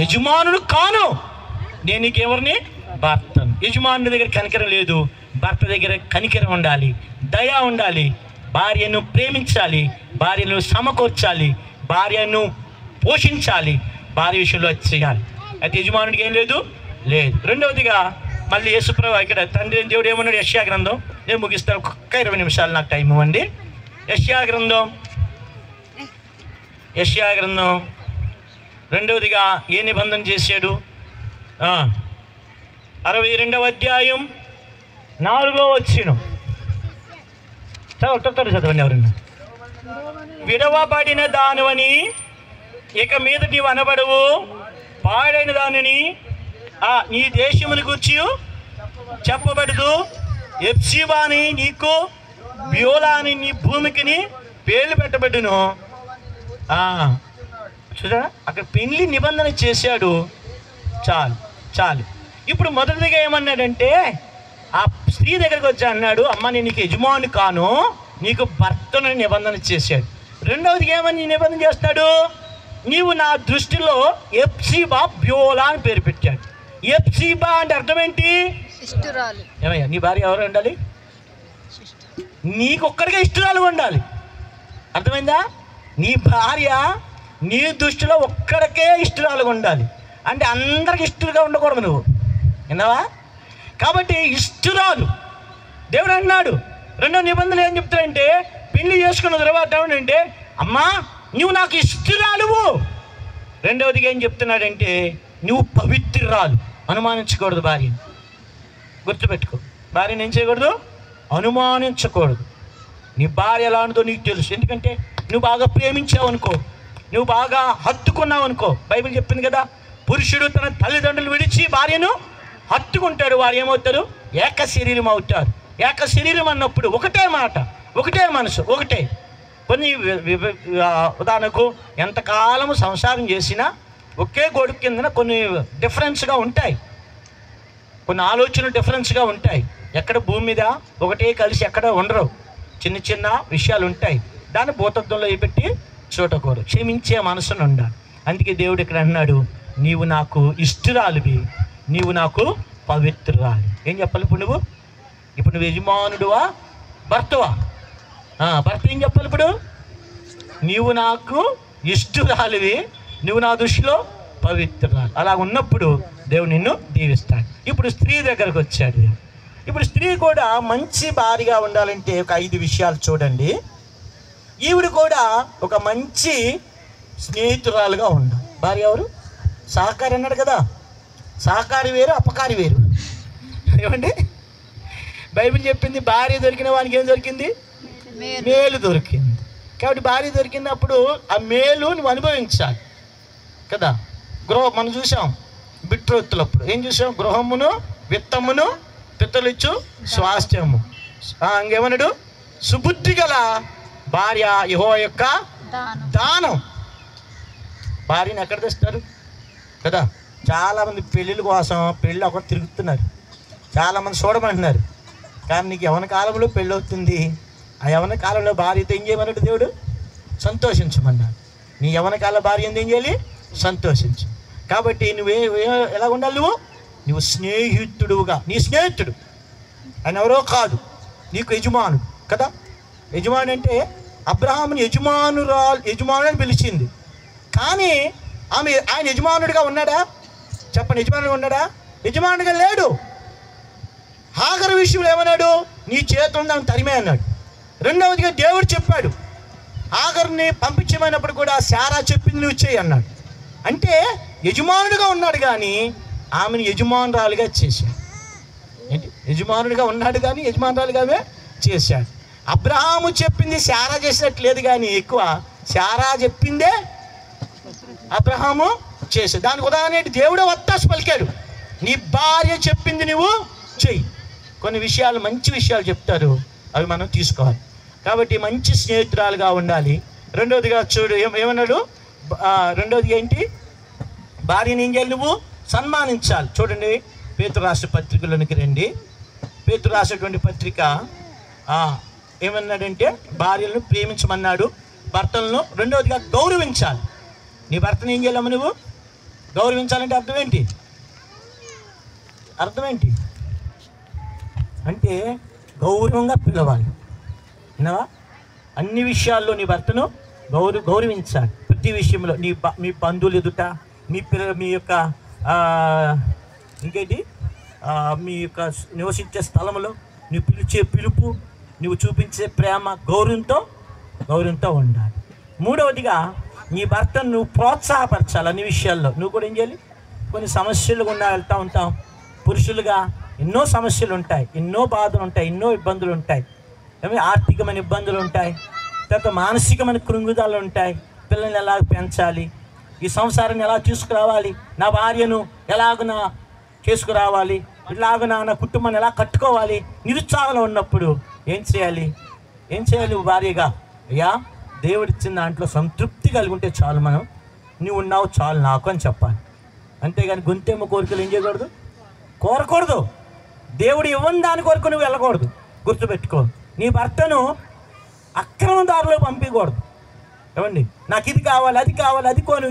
యజమానుడు కాను, నేను నీకు ఎవరిని? భర్తను. యజమానుడి దగ్గర కనికరం లేదు, భర్త దగ్గర కనికరం ఉండాలి, దయ ఉండాలి. భార్యను ప్రేమించాలి, భార్యను సమకూర్చాలి, భార్యను పోషించాలి, భార్య విషయంలో చేయాలి. అయితే యజమానుడికి ఏం లేదు. రెండవదిగా మళ్ళీ యేసుప్రభు ఇక్కడ తండ్రి దేవుడు ఏమన్నాడు? యెషయా గ్రంథం, నేను ముగిస్తాను, ఒక్క 20 నిమిషాలు నాకు టైం ఇవ్వండి. యెషయా గ్రంథం రెండవదిగా ఏ నిబంధన చేశాడు? 62వ అధ్యాయం 4వ వచనం చదవండి ఎవరన్నా. విడవబడిన దానివని ఇక మీద నీవు అనబడవు, పాడైన దానిని నీ దేశముని గూర్చి చెప్పబడదు. ఎప్సిబాని నీకు, బ్యోలా అని నీ భూమికి పేర్లు పెట్టబడును. చూసారా, అక్కడ పెళ్లి నిబంధన చేశాడు. చాలు. ఇప్పుడు మొదటిగా ఏమన్నాడంటే, ఆ స్త్రీ దగ్గరికి వచ్చి అన్నాడు, అమ్మ నేను నీకు యజమాని కాను, నీకు భర్తను నిబంధన చేశాడు. రెండవదిగా ఏమని నిబంధన చేస్తాడు? నీవు నా దృష్టిలో ఎప్సిబా బ్యోలా అని పేరు పెట్టాడు. ఎప్సిబా అంటే అర్థం ఏంటి? ఏమయ్యా, నీ భార్య ఎవరు ఉండాలి? నీకొక్కడిగా ఇష్టరాలు ఉండాలి. అర్థమైందా? నీ భార్య నీ దృష్టిలో ఒక్కడికే ఇష్టరాలుగా ఉండాలి. అంటే అందరికి ఇష్టలుగా ఉండకూడదు నువ్వు, విన్నావా? కాబట్టి ఇష్టరాలు దేవుడు అన్నాడు. రెండో నిబంధనలు ఏం చెప్తాడంటే, పెళ్లి చేసుకున్న తర్వాత ఏమంటే, అమ్మా నువ్వు నాకు ఇష్టరాలువు. రెండవదిగా ఏం చెప్తున్నాడంటే, నువ్వు పవిత్రురాలు, అనుమానించకూడదు భార్యని. గుర్తుపెట్టుకో, భార్యని ఏం చేయకూడదు, అనుమానించకూడదు. నీ భార్య ఎలా ఉందో నీకు తెలుసు. ఎందుకంటే నువ్వు బాగా ప్రేమించావు అనుకో, నువ్వు బాగా హత్తుకున్నావు అనుకో. బైబిల్ చెప్పింది కదా, పురుషుడు తన తల్లిదండ్రులు విడిచి భార్యను హత్తుకుంటాడు, వారు ఏమవుతారు, ఏక శరీరం అవుతారు. ఏక శరీరం అన్నప్పుడు ఒకటే మాట, ఒకటే మనసు, ఒకటే. కొన్ని ఉదాహరణకు ఎంతకాలము సంసారం చేసినా ఒకే గొడుగు కిందన కొన్ని డిఫరెన్స్గా ఉంటాయి, కొన్ని ఆలోచనలు డిఫరెన్స్గా ఉంటాయి. ఎక్కడ భూమి మీద ఒకటే కలిసి ఎక్కడ ఉండరు, చిన్న చిన్న విషయాలు ఉంటాయి. దాన్ని భూతత్వంలో పెట్టి చూడకూడదు, క్షమించే మనసును ఉండాలి. అందుకే దేవుడు ఇక్కడ అన్నాడు, నీవు నాకు ఇష్టురాలివి, నీవు నాకు పవిత్రురాలి. ఏం చెప్పాలి ఇప్పుడు నువ్వు యజమానుడువా భర్తవా? భర్త ఏం చెప్పాలి ఇప్పుడు? నీవు నాకు ఇష్టురాలివి, నువ్వు నా దృష్టిలో పవిత్రురాలు. అలా ఉన్నప్పుడు దేవుడు నిన్ను దీవిస్తాడు. ఇప్పుడు స్త్రీ దగ్గరకు వచ్చాడు. ఇప్పుడు స్త్రీ కూడా మంచి భార్యగా ఉండాలంటే ఒక 5 విషయాలు చూడండి. ఈవిడ కూడా ఒక మంచి స్నేహితురాలుగా ఉండాలి. భార్య ఎవరు? సహకారి అన్నాడు కదా, సహకారి వేరు, అపకారి వేరు. ఏమండి బైబిల్ చెప్పింది, భార్య దొరికిన వానికి ఏం దొరికింది? మేలు దొరికింది. కాబట్టి భార్య దొరికినప్పుడు ఆ మేలు నువ్వు అనుభవించాలి కదా. మనం చూసాం బిట్రోత్తులప్పుడు ఏం చూసాం? గృహమును విత్తమును పిత్తలిచ్చు స్వాస్థ్యము. ఇంకేమన్నాడు? సుబుద్ధి గల భార్య యెహోవా యొక్క దానం. భార్యని ఎక్కడ తెస్తారు కదా. చాలామంది పెళ్ళిళ్ళ కోసం పెళ్ళి ఒకటి తిరుగుతున్నారు, చాలామంది చూడమంటున్నారు. కానీ నీకు యవన కాలంలో పెళ్ళి అవుతుంది, ఆ యవన కాలంలో భార్యతో ఏం చేయమన్నాడు దేవుడు? సంతోషించమన్నాడు. నీ యవన కాల భార్య ఏం చేయాలి? సంతోషించు. కాబట్టి ఎలా ఉండాలి? నువ్వు స్నేహితుడుగా, నీ స్నేహితుడు ఆయన ఎవరో కాదు, నీకు యజమానుడు కదా. యజమానుడు అంటే అబ్రహాముని యజమానుని పిలిచింది, కానీ ఆయన యజమానుడిగా ఉన్నాడా? చెప్పండి, యజమానుడిగా ఉన్నాడా? యజమానుడిగా లేడు. హాగరు విషయంలో ఏమన్నాడు? నీ చేతులు దాన్ని తరిమే అన్నాడు. రెండవదిగా దేవుడు చెప్పాడు, హాగరుని పంపించమన్నప్పుడు కూడా శారా చెప్పింది నువ్వు చేయి అన్నాడు. అంటే యజమానుడిగా ఉన్నాడు కానీ ఆమెను యజమానురాలుగా చేశాడు. ఏంటి? యజమానుడిగా ఉన్నాడు కానీ యజమానురాలుగానే చేశాడు. అబ్రహాము చెప్పింది శారా చేసినట్టు లేదు, కానీ ఎక్కువ శారా చెప్పిందే అబ్రహాము చేశాడు. దానికి ఉదాహరణ ఏంటి? దేవుడే వత్తాసు పలికాడు, నీ భార్య చెప్పింది నువ్వు చెయ్యి. కొన్ని విషయాలు, మంచి విషయాలు చెప్తారు, అవి మనం తీసుకోవాలి. కాబట్టి మంచి స్నేహితురాలుగా ఉండాలి. రెండవదిగా చూడు ఏమన్నాడు? రెండవది ఏంటి? భార్యని ఏం చేయాలి? నువ్వు సన్మానించాలి. చూడండి, పేతురు రాసిన పత్రికలోనికి రండి. పేతురు రాసేటువంటి పత్రిక ఏమన్నాడంటే, భార్యలను ప్రేమించమన్నాడు, భర్తలను రెండవదిగా గౌరవించాలి. నీ భర్తను ఏం చేయాలమ్మా? నువ్వు గౌరవించాలంటే అర్థం ఏంటి? అంటే గౌరవంగా పిలవాలి. విన్నావా? అన్ని విషయాల్లో నీ భర్తను గౌరవించాలి. ప్రతి విషయంలో మీ బంధువులు ఎదుట, మీ యొక్క ఇంకేంటి, మీ యొక్క నివసించే స్థలంలో నువ్వు పిలిచే పిలుపు, నువ్వు చూపించే ప్రేమ గౌరవంతో ఉండాలి. మూడవదిగా నీ భర్తను నువ్వు ప్రోత్సాహపరచాలి అన్ని విషయాల్లో. నువ్వు కూడా ఏం చేయాలి? కొన్ని సమస్యలు గుండా వెళ్తూ ఉంటాం. పురుషులుగా ఎన్నో సమస్యలు ఉంటాయి, ఎన్నో బాధలు ఉంటాయి, ఎన్నో ఇబ్బందులు ఉంటాయి. ఆర్థికమైన ఇబ్బందులు ఉంటాయి, తర్వాత మానసికమైన కృంగుదలు ఉంటాయి. పిల్లల్ని ఎలా పెంచాలి, ఈ సంసారాన్ని ఎలా తీసుకురావాలి, నా భార్యను ఎలాగునా చేసుకురావాలి, ఇలాగునా నా కుటుంబాన్ని ఎలా కట్టుకోవాలి, నిరుత్సాహంలో ఉన్నప్పుడు ఏం చేయాలి భార్యగా? అయ్యా, దేవుడిచ్చిన దాంట్లో సంతృప్తి కలిగి ఉంటే చాలు, నువ్వు ఉన్నావు చాలు నాకు అని చెప్పాలి. అంతేగాని గొంతేమో కోరికలు ఏం చేయకూడదు, కోరకూడదు. దేవుడు ఇవ్వని దాని కొరకు నువ్వు వెళ్ళకూడదు. గుర్తుపెట్టుకో, నీ భర్తను అక్రమ దారిలో పంపించకూడదు. ఏమండి, నాకు ఇది కావాలి, అది కావాలి, అది కొను,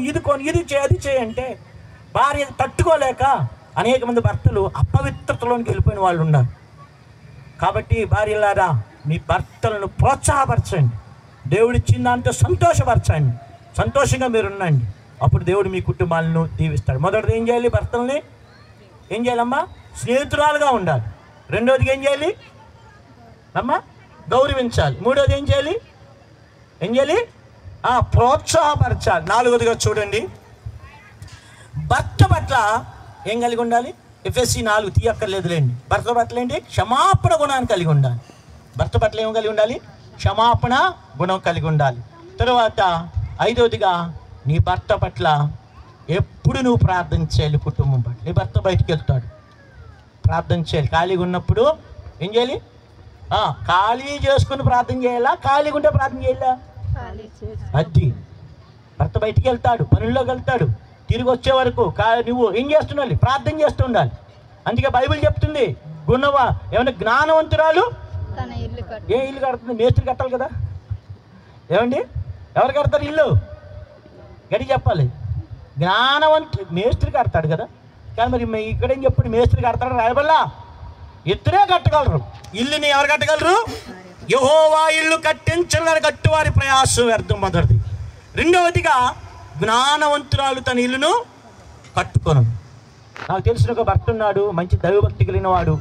ఇది చేయి అంటే భార్య తట్టుకోలేక అనేక మంది భర్తలు అపవిత్రతలోనికి వెళ్ళిపోయిన వాళ్ళు ఉన్నారు. కాబట్టి భార్యలారా, మీ భర్తలను ప్రోత్సాహపరచండి, దేవుడిచ్చిన దాంతో సంతోషపరచండి, సంతోషంగా మీరు ఉండండి. అప్పుడు దేవుడు మీ కుటుంబాలను దీవిస్తాడు. మొదటిది ఏం చేయాలి? భర్తల్ని ఏం చేయాలమ్మా? స్నేహితురాలుగా ఉండాలి. రెండవదిగా ఏం చేయాలి? అమ్మా గౌరవించాలి. మూడోది ఏం చేయాలి? ప్రోత్సాహపరచాలి. నాలుగోదిగా చూడండి, భర్త పట్ల ఏం కలిగి ఉండాలి? ఎఫ్ఎస్సి 4 తీయక్కర్లేదులేండి. భర్త పట్ల ఏంటి? క్షమాపణ గుణాన్ని కలిగి ఉండాలి. భర్త పట్ల ఏం కలిగి ఉండాలి? క్షమాపణ గుణం కలిగి ఉండాలి. తరువాత ఐదవదిగా నీ భర్త పట్ల ఎప్పుడు నువ్వు ప్రార్థన చేయాలి. కుటుంబం పట్ల నీ భర్త బయటికి వెళ్తాడు, ప్రార్థన చేయాలి. ఖాళీగా ఉన్నప్పుడు ఏం చేయాలి? ఖాళీ చేసుకుని ప్రార్థన చేయాలా? ఖాళీగా ఉంటే ప్రార్థన చేయాలా? అది భర్త బయటికి వెళ్తాడు, పనుల్లోకి వెళ్తాడు, తిరిగి వచ్చే వరకు నువ్వు ఏం చేస్తుండాలి? ప్రార్థన చేస్తూ ఉండాలి. అందుకే బైబిల్ చెప్తుంది, ఏమైనా జ్ఞానవంతురాలు ఏ ఇల్లు కడుతుంది? మేస్త్రి కట్టాలి కదా. ఏమండి, ఎవరు కడతారు ఇల్లు? గడి చెప్పాలి. మేస్త్రి కడతాడు కదా. కానీ మరి ఇక్కడేం చెప్పండి, మేస్త్రి కడతాడు రాయబల్లా? ఇద్దరే కట్టగలరు. ఇల్లుని ఎవరు కట్టగలరు? యెహోవా ఇల్లు కట్టించాలని కట్టువారి ప్రయాసం వ్యర్థం. మొదటిది. రెండవదిగా జ్ఞానవంతురాలు తన ఇల్లును కట్టుకోను. నాకు తెలిసిన ఒక భర్త ఉన్నాడు, మంచి దైవభక్తి కలిగిన వాడు.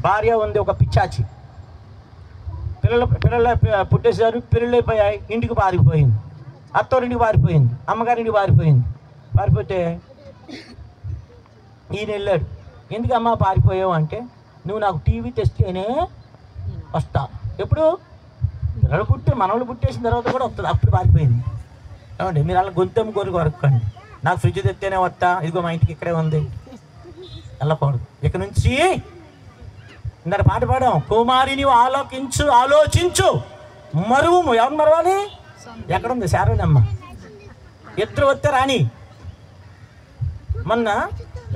భార్య ఉంది ఒక పిచ్చాచి. పిల్లలు పుట్టేశారు, పిల్లలైపోయాయి, ఇంటికి పారిపోయింది. అత్తోరింటికి పారిపోయింది, అమ్మగారింటికి పారిపోతే ఈయన వెళ్ళాడు. ఎందుకు అమ్మ పారిపోయావు అంటే, నువ్వు నాకు టీవీ తెస్తేనే వస్తా. ఎప్పుడు? మనవలు పుట్టేసిన తర్వాత కూడా వస్తుంది. అప్పుడు పారిపోయింది. ఏమండి, మీరు అలా గొంతెమ్మ కోరిక వరకండి. నాకు ఫ్రిడ్జ్ తెస్తేనే వస్తా, ఇదిగో మా ఇంటికి ఇక్కడే ఉంది, వెళ్ళకూడదు. ఇక నుంచి ఇందాక పాట పాడాం, కుమారి నీవు ఆలోచించు మరువు. ఎవరు మరవాలి? ఎక్కడుంది శారదమ్మ? ఇద్దరు వస్తే రాని. మొన్న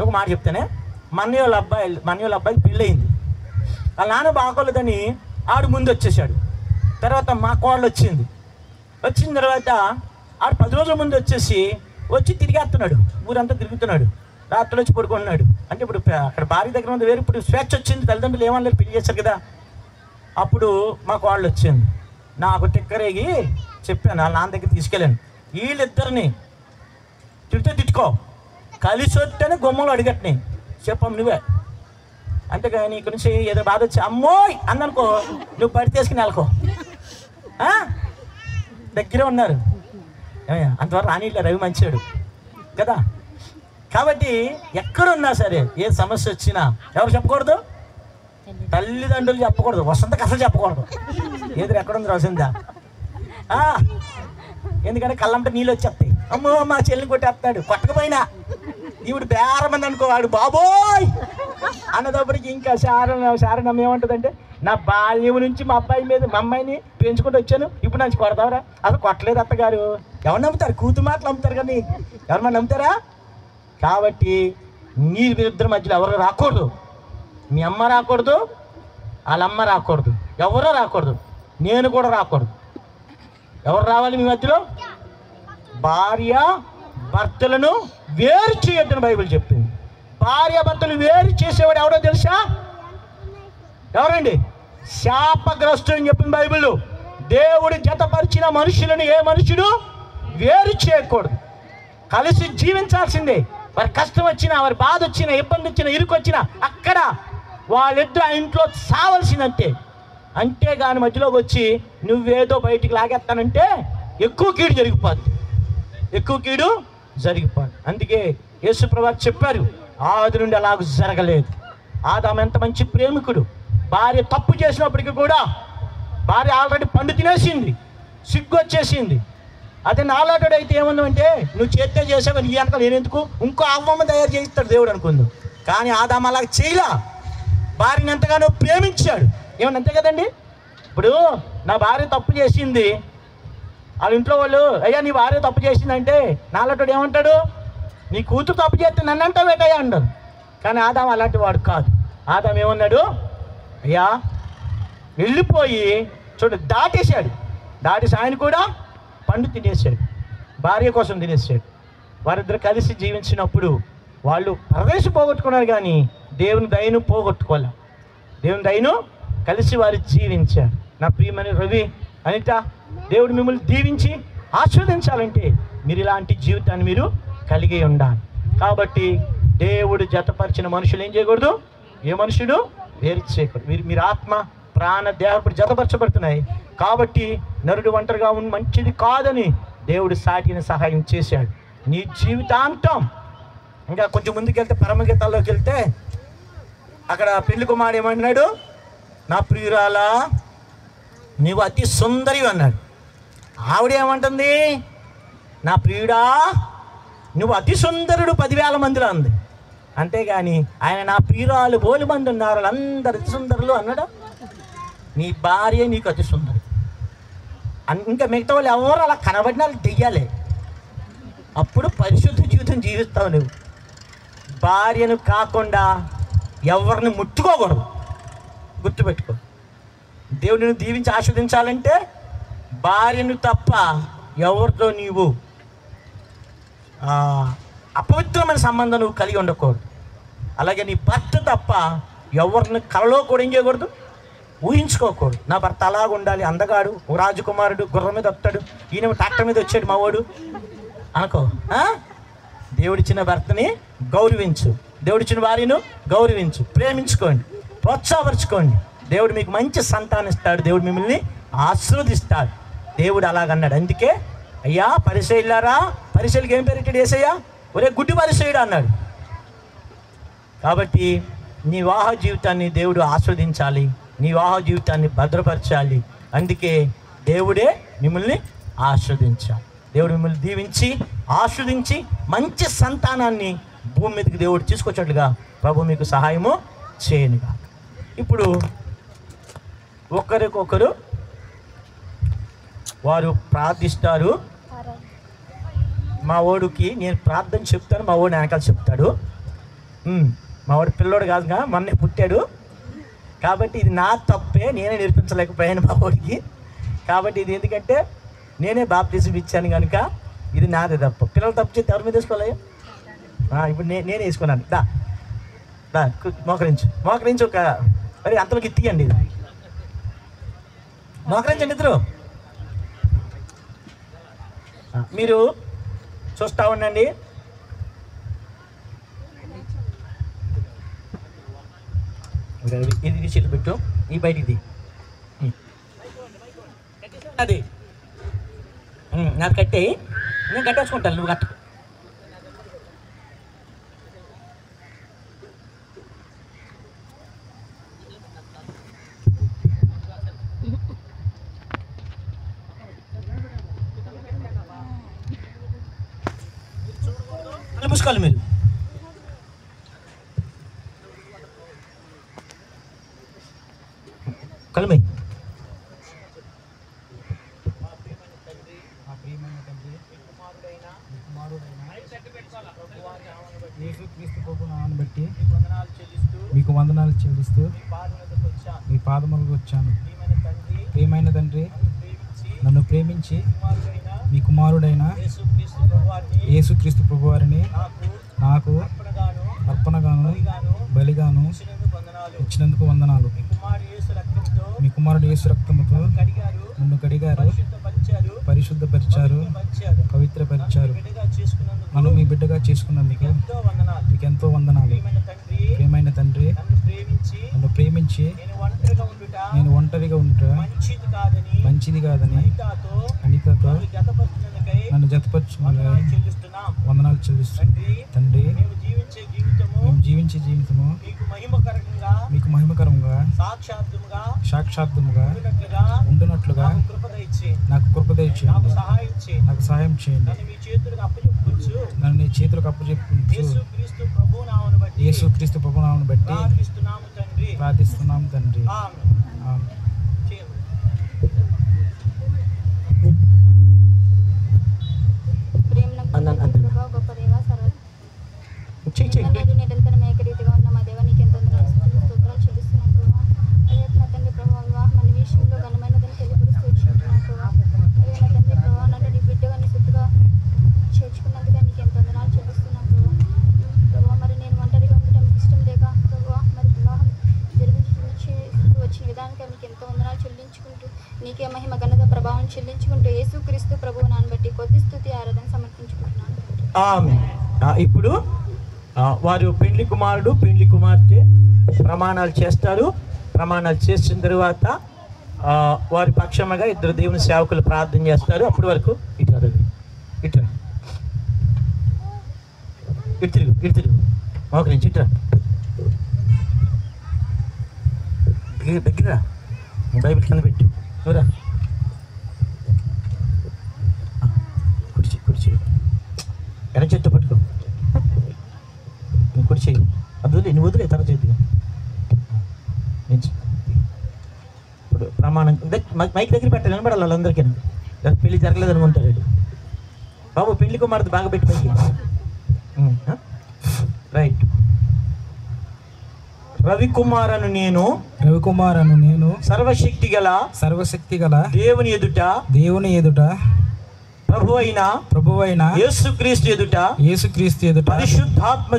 ఒక మాట చెప్తానే, మన్నయ్య వాళ్ళ అబ్బాయికి పెళ్ళయింది. వాళ్ళ నాన్న బాగోలేదని ఆడు ముందు వచ్చేసాడు. తర్వాత మా కోళ్ళు వచ్చిన తర్వాత ఆడు 10 రోజుల ముందు వచ్చి తిరిగేస్తున్నాడు, ఊరంతా తిరుగుతున్నాడు. రాత్రులు వచ్చి పడుకుంటున్నాడు. అంటే ఇప్పుడు అక్కడ భార్య దగ్గర ఉంది వేరు. ఇప్పుడు స్వేచ్ఛ వచ్చింది, తల్లిదండ్రులు ఏమనలేదు, పెళ్లి చేశారు కదా. అప్పుడు మా కోళ్ళు వచ్చింది. నాకు టిక్కరేగి చెప్పాను, వాళ్ళ నాన్న దగ్గర తీసుకెళ్ళాను. వీళ్ళిద్దరిని తిట్టుకో, కలిసి వస్తేనే గుమ్మంలో అడిగట్ని చెప్పం నువ్వే. అంతేగాని ఇక్కడ నుంచి ఏదో బాధ వచ్చి అమ్మోయ్ అందనుకో, నువ్వు పడి తీసుకుని వెళ్ళకో. దగ్గరే ఉన్నారు, అంతవరకు రానిట్లే, రవి మంచాడు కదా. కాబట్టి ఎక్కడున్నా సరే ఏ సమస్య వచ్చినా ఎవరు చెప్పకూడదు? తల్లిదండ్రులు చెప్పకూడదు, వసంతకు అసలు చెప్పకూడదు. ఎదురు ఎక్కడుంది వసంత? ఎందుకంటే కళ్ళంటే నీళ్ళు వచ్చేస్తాయి. అమ్మో మా చెల్లిని కొట్టేస్తాడు. కొట్టకపోయినా ఈవిడ బేరమంది అనుకో, వాడు బాబోయ్ అన్నదప్పటికి ఇంకా శారణం ఏమంటుందంటే, నా బాల్యం నుంచి మా అమ్మాయిని పెంచుకుంటూ వచ్చాను, ఇప్పుడు నుంచి కొడతావరా? అసలు కొట్టలేదు అత్తగారు. ఎవరు నమ్ముతారు? కూతురు మాటలు నమ్ముతారు కానీ ఎవరన్నా నమ్ముతారా? కాబట్టి మీరిద్దరి మధ్యలో ఎవరు రాకూడదు. మీ అమ్మ రాకూడదు, వాళ్ళమ్మ రాకూడదు, ఎవరో రాకూడదు, నేను కూడా రాకూడదు. ఎవరు రావాలి మీ మధ్యలో? భార్య భర్తలను వేరు చేయొద్దని బైబిల్ చెప్పింది. భార్య భర్తలు వేరు చేసేవాడు ఎవడో తెలుసా? ఎవరండి? శాపగ్రస్తుడు అని చెప్పింది బైబిల్. దేవుడు జతపరిచిన మనుషులను ఏ మనుషుడు వేరు చేయకూడదు, కలిసి జీవించాల్సిందే. వారి కష్టం వచ్చినా, వారి బాధ వచ్చినా, ఇబ్బంది వచ్చినా, ఇరుకు వచ్చినా అక్కడ వాళ్ళిద్దరు ఆ ఇంట్లో సావలసిందంతే. అంతేగాని మధ్యలోకి వచ్చి నువ్వేదో బయటికి లాగేస్తానంటే ఎక్కువ కీడు జరిగిపోద్ది. అందుకే యేసుప్రభువు చెప్పారు, ఆది నుండి అలాగ జరగలేదు. ఆదాము ఎంత మంచి ప్రేమికుడు. భార్య తప్పు చేసినప్పటికీ కూడా భార్య ఆల్రెడీ పండు తినేసింది, సిగ్గు వచ్చేసింది. అదే నాలాటోడు అయితే ఏముందంటే, నువ్వు చేస్తే చేసావు, నీ వెనక నేనెందుకు, ఇంకో అవ్వమ్మ తయారు చేయిస్తాడు దేవుడు అనుకుందాం. కానీ ఆదాము అలాగ చేయలా, భార్యని ఎంతగానో ప్రేమించాడు. ఏమన్నా అంతే కదండి. ఇప్పుడు నా భార్య తప్పు చేసింది, వాళ్ళ ఇంట్లో వాళ్ళు అయ్యా నీ భార్య తప్పు చేసిందంటే నాలాటోడు ఏమంటాడు? నీ కూతురు తప్పు చేస్తే నన్ను అంటావు ఏటయ్యా అంటాడు. కానీ ఆదాము అలాంటి వాడు కాదు. ఆదాము ఏమన్నాడు? అయ్యా వెళ్ళిపోయి దాటేశాడు. దాటేసి ఆయన కూడా పండు తినేసాడు, భార్య కోసం తినేసాడు. వారిద్దరు కలిసి జీవించినప్పుడు వాళ్ళు పరదేశం పోగొట్టుకున్నారు కానీ దేవుని దయను పోగొట్టుకోలే. దేవుని దయను కలిసి వారు జీవించారు. నా ప్రియమైన రవి, అనిత, దేవుడు మిమ్మల్ని దీవించి ఆస్వాదించాలంటే మీరు ఇలాంటి జీవితాన్ని మీరు కలిగి ఉండాలి. కాబట్టి దేవుడు జతపరిచిన మనుషులు ఏం చేయకూడదు, ఏ మనుషుడు వేరు చేయకూడదు. మీరు ఆత్మ ప్రాణ దేహం ఇప్పుడు జతపరచబడుతున్నాయి. కాబట్టి నరుడు ఒంటరిగా ఉన్న మంచిది కాదని దేవుడు సాటిని సహాయం చేశాడు. నీ జీవితాంతం ఇంకా కొంచెం ముందుకెళ్తే పరమగీతాల్లోకి వెళ్తే అక్కడ పెళ్లి కుమారుడు ఏమన్నాడు? నా ప్రియురాలా నీవు అతి సుందరి అన్నాడు. ఆవిడేమంటుంది? నా ప్రియుడా నువ్వు అతి సుందరుడు 10,000 మందిలో అంది. అంతేగాని ఆయన నా ప్రియురాలు బోలి మంది ఉన్నారు వాళ్ళందరు అతి సుందరులు అన్నాడు. నీ భార్య నీకు అతి సుందరి. ఇంకా మిగతా వాళ్ళు ఎవరు అలా కనబడిన వాళ్ళు దెయ్యాలే. అప్పుడు పరిశుద్ధ జీవితం జీవిస్తావు నువ్వు. భార్యను కాకుండా ఎవరిని ముట్టుకోకూడదు, గుర్తుపెట్టుకో. దేవుడిని దీవించి ఆస్వాదించాలంటే భార్యను తప్ప ఎవరితో నీవు అపవిత్రమైన సంబంధం నువ్వు కలిగి ఉండకూడదు. అలాగే నీ భర్త తప్ప ఎవరిని కలలో కూడా ఏం చేయకూడదు, ఊహించుకోకూడదు. నా భర్త అలాగ ఉండాలి, అందగాడు, ఓ రాజకుమారుడు, గుర్రం మీద వస్తాడు, ఈయన ట్రాక్టర్ మీద వచ్చాడు మా వాడు అనుకో. దేవుడిచ్చిన భర్తని గౌరవించు, దేవుడిచ్చిన భార్యను గౌరవించు, ప్రేమించుకోండి, ప్రోత్సాహపరచుకోండి. దేవుడు మీకు మంచి సంతానం ఇస్తాడు, దేవుడు మిమ్మల్ని ఆశీర్వదిస్తాడు. దేవుడు అలాగన్నాడు. అందుకే అయ్యా పరిసయ్యులారా, పరిసయ్యులకి ఏం పేరెట్టాడు యేసయ్య? ఒరే గుడ్డి పరిసయ్యుడు అన్నాడు. కాబట్టి నీ వివాహ జీవితాన్ని దేవుడు ఆస్వాదించాలి, నీ వివాహ జీవితాన్ని భద్రపరచాలి. అందుకే దేవుడే మిమ్మల్ని ఆస్వాదించాలి. దేవుడు మిమ్మల్ని దీవించి ఆస్వాదించి మంచి సంతానాన్ని భూమి మీదకి దేవుడు తీసుకొచ్చేట్లుగా ప్రభు మీకు సహాయము చేయనుగా. ఇప్పుడు ఒకరికొకరు వారు ప్రార్థిస్తారు. మా వాడికి నేను ప్రార్థన చెప్తాను, మా వాడు వెనకాల చెప్తాడు. మా వాడు పిల్లోడు కాదుగా, మొన్నే పుట్టాడు. కాబట్టి ఇది నా తప్పే, నేనే నేర్పించలేకపోయాను మా వాడికి. కాబట్టి ఇది ఎందుకంటే నేనే బాప్తిజం ఇచ్చాను కనుక ఇది నాదే తప్పు. పిల్లలు తప్పు చేస్తే ఎవరి మీద వేసుకోవాలి? ఇప్పుడు నేనే వేసుకున్నాను. దా మోకరించి ఒక మరి అంతలోకి ఇత్తియండి, ఇది మోకరించండి ఇద్దరు. మీరు చూస్తూ ఉండండి. ఇది చేతులు పెట్టు, ఈ బయటిది అది నాకు కట్టే, నేను కట్టేసుకుంటాను, నువ్వు కట్ట. మూసుకోవాలి మీరు. కలమే యేసుక్రీస్తు ప్రభువును బట్టి మీకు వందనాలు చెల్లిస్తూ మీ పాదములకు వచ్చాను. ప్రియమైన తండ్రి, నన్ను ప్రేమించి మీ కుమారుడైన యేసుక్రీస్తు ప్రభువారిని నాకు అర్పణగాను బలిగాను ఇచ్చినందుకు వందనాలు. మీ కుమారుడు యేసు రక్తముతో నన్ను కడిగారు, పరిశుద్ధపరిచారు, పవిత్రపరిచారు. నన్ను మీ బిడ్డగా చేసుకున్నందుకు మీకు ఎంతో వందనాలు. ప్రియమైన తండ్రి, నన్ను ప్రేమించి నేను ఒంటరిగా ఉంటా మంచిది కాదని అనితతో నన్ను జతపరచుకుని వందనాలు చెల్లిస్తున్నాను. తండ్రి, మేము జీవించే జీవితము మీకు మహిమకరంగా సాక్షాత్తుగా ఉండునట్లుగా నాకు కృప దయచేయండి, నాకు సహాయం చేయండి. నన్ను నీ చేతులకు అప్పచెప్పించు. యేసుక్రీస్తు ప్రభునామమును బట్టి ప్రార్థిస్తున్నాము తండ్రి. నిరంతరం ఏకరీతిగా ఉన్న మా దేవ నీకు ఎంతో స్తోత్రాలు చెల్లిస్తున్నాను ప్రభావ. అదే నా తండ్రి ప్రభావ వివాహం అన్ని విషయంలో ఘనమైనదని తెలియపరుస్తూ వచ్చింటున్నాను ప్రభావ. అదే నా తండ్రి ప్రభావ నన్ను నీ బిడ్డగా నీ సొత్తుగా చేర్చుకున్నందుగా నీకు ఎంతో వందనాలు చెల్లిస్తున్నాను ప్రభావ. మరి నేను ఒంటరిగా ఉండటం ఇష్టం లేక ప్రభావ మరి వివాహం జరిగించి వచ్చిన విధానానికి నీకు ఎంతో వందనాలు చెల్లించుకుంటూ నీకే మహిమ ఘనత ప్రభావం చెల్లించుకుంటూ యేసుక్రీస్తు ప్రభువు నాన్న బట్టి కొద్ది స్తుతి ఆరాధన సమర్పించుకుంటున్నాను. ఇప్పుడు వారు పెండ్లి కుమారుడు పెండ్లి కుమార్తె ప్రమాణాలు చేస్తారు. ప్రమాణాలు చేసిన తర్వాత వారి పక్షముగా ఇద్దరు దేవుని సేవకులు ప్రార్థన చేస్తారు. అప్పటి వరకు ఇటు ఇటు తిరుగు మోకరించి ఇటు దగ్గర బైబిల్ కింద పెట్టు. ఎవరా కుర్చీ ఎడ చెట్టు పట్టుకో. కుర్చీ నువ్వు వదిలే తర్వాత చేద్దిగా. ఇప్పుడు ప్రమాణం మైక్ దగ్గర పెట్టాలి, వినపడాలి వాళ్ళందరికీ. పెళ్లి జరగలేదు అనుకుంటారు. బాబు పెళ్లి కుమార్తె బాగా పెట్టి పైకి. రైట్. రవికుమార్ అను నేను సర్వశక్తి గల దేవుని ఎదుట ప్రభువైన యేసుక్రీస్తు ఎదుట పరిశుద్ధాత్మ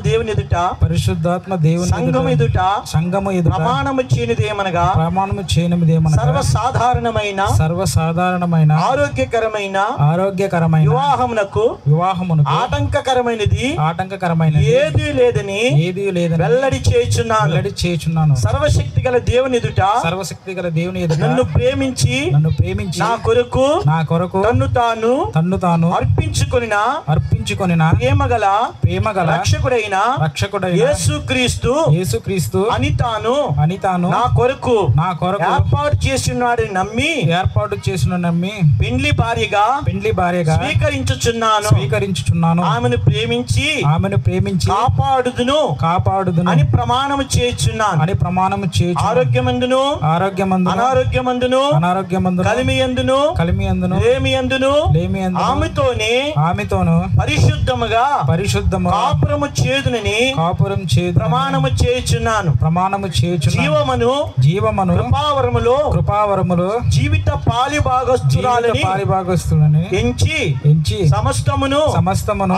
దేవుని ఎదుట సంఘము ఎదుట ప్రమాణము చేయనిదేమనగా సర్వసాధారణమైన ఆరోగ్యకరమైన వివాహమునకు ఆటంకకరమైనది ఏదీ లేదని వెల్లడి చేయుచున్నాను. సర్వశక్తి గల దేవుని ఎదుట నన్ను ప్రేమించి నా కొరకు తన్ను తాను అర్పించుకొనిన ప్రేమగల రక్షకుడైన యేసుక్రీస్తు అని తాను నా కొరకు ఏర్పాటు చేసిన నమ్మి పెండ్లి భార్యగా స్వీకరించుచున్నాను. ఆమెను ప్రేమించి కాపాడుదును అని ప్రమాణము చేయుచున్నాను. ఆరోగ్యమందును అనారోగ్యమందును కలిమియందును లేమియందును ఆమెతోను పరిశుద్ధముగా కాపురము చేయుదునని ప్రమాణము చేయుచున్నాను. జీవమును కృపావరములో జీవిత పాలిభాగస్తురాలని ఎంచి సమస్తమును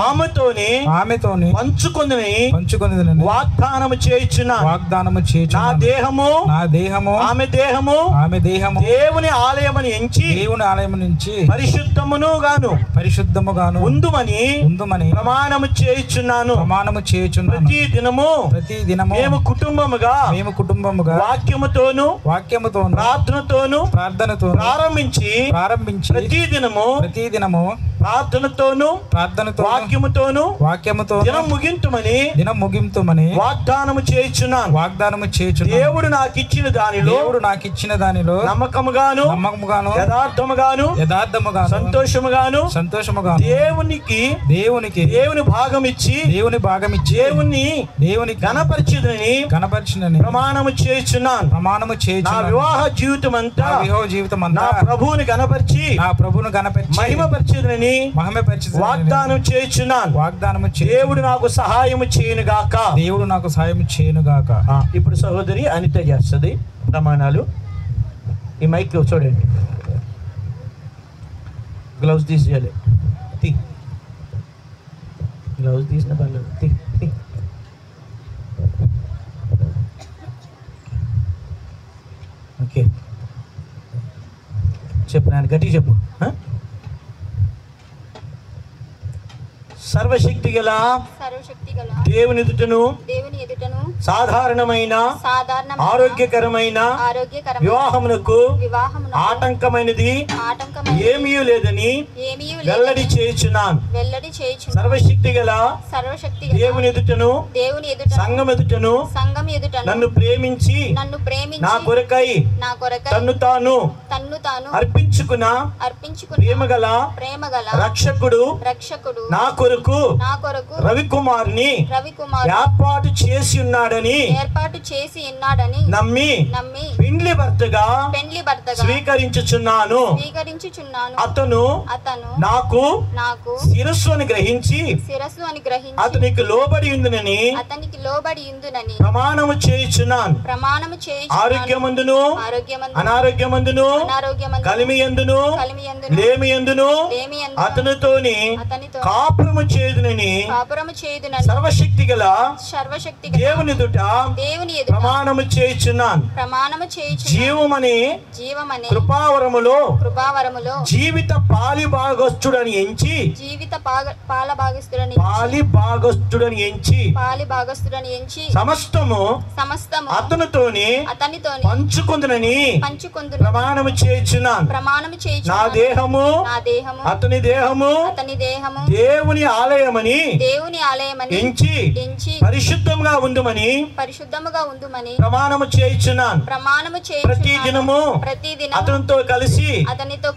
ఆమెతోని పంచుకొందునని వాగ్దానము చేయుచున్నాను. నా దేహము ఆమె దేహము దేవుని ఆలయమని ఎంచి పరిశుద్ధము గాను ఉందుమని ప్రమాణము చేయుచున్నాను. ప్రతి దినము మేము కుటుంబముగా వాక్యముతోను ప్రార్థనతోను ప్రారంభించి ప్రతి దినము ప్రార్థనతోను వాక్యముతోను దినం ముగింతుమని వాగ్దానము చేయుచున్నాను. దేవుడు నాకు ఇచ్చిన దానిలో నమ్మకముగాను యథార్థముగాను సంతోషముగాను దేవుని భాగం ఇచ్చి దేవుని గణపరిచినని ప్రమాణము చేయుచున్నాను. నా వివాహ జీవితం అంతా నా ప్రభువుని గణపరిచి మహిమపరిచినని వాగ్దానం చేయుచున్నాను. దేవుడు నాకు సహాయం చేయనుగాక. ఇప్పుడు సహోదరి అనిత చేస్తుంది ప్రమాణాలు. ఈ మైక్ చూడండి. గ్లౌజ్ తీసేయాలి. గ్లౌజ్ తీసిన పర్లేదు. ఓకే చెప్పు నాన్న, గట్టిగా చెప్పు. సర్వశక్తి గల దేవుని ఎదుటను సాధారణమైన ఆరోగ్యకరమైన వివాహమునకు ఆటంకమైనది ఏమీ లేదని వెల్లడి చేయుచున్నాను. సర్వశక్తి గల దేవుని ఎదుటను సంఘం ఎదుటను నన్ను ప్రేమించి నా కొరకై తన్ను తాను అర్పించుకున్న ప్రేమగల రక్షకుడు నా కొరకు రవికుమార్ని ఏర్పాటు చేసి ఉన్నాడని నమ్మి పెండ్లి భర్తగా స్వీకరించుచున్నాను. అతను నాకు శిరస్సు అని గ్రహించి అతనికి లోబడి ఉందునని ప్రమాణము చేయుచున్నాను. ఆరోగ్యమందును అనారోగ్యమందును కలిమియందును లేమియందును అతనితోని కాపురము చేయుదునని సర్వశక్తి గల దేవుని ఎదుట ప్రమాణము చేయుచున్నాను. జీవమని కృపావరములో జీవిత పాలిభాగస్తుడని ఎంచి సమస్తము అతనితోని పంచుకొందునని ప్రమాణము చేయుచున్నాను. నా దేహము అతని దేహము దేవుని ఆలయమని ఎంచి పరిశుద్ధంగా ఉండుమని ప్రమాణము చేయుచున్నాను. ప్రతి దినము అతనితో కలిసి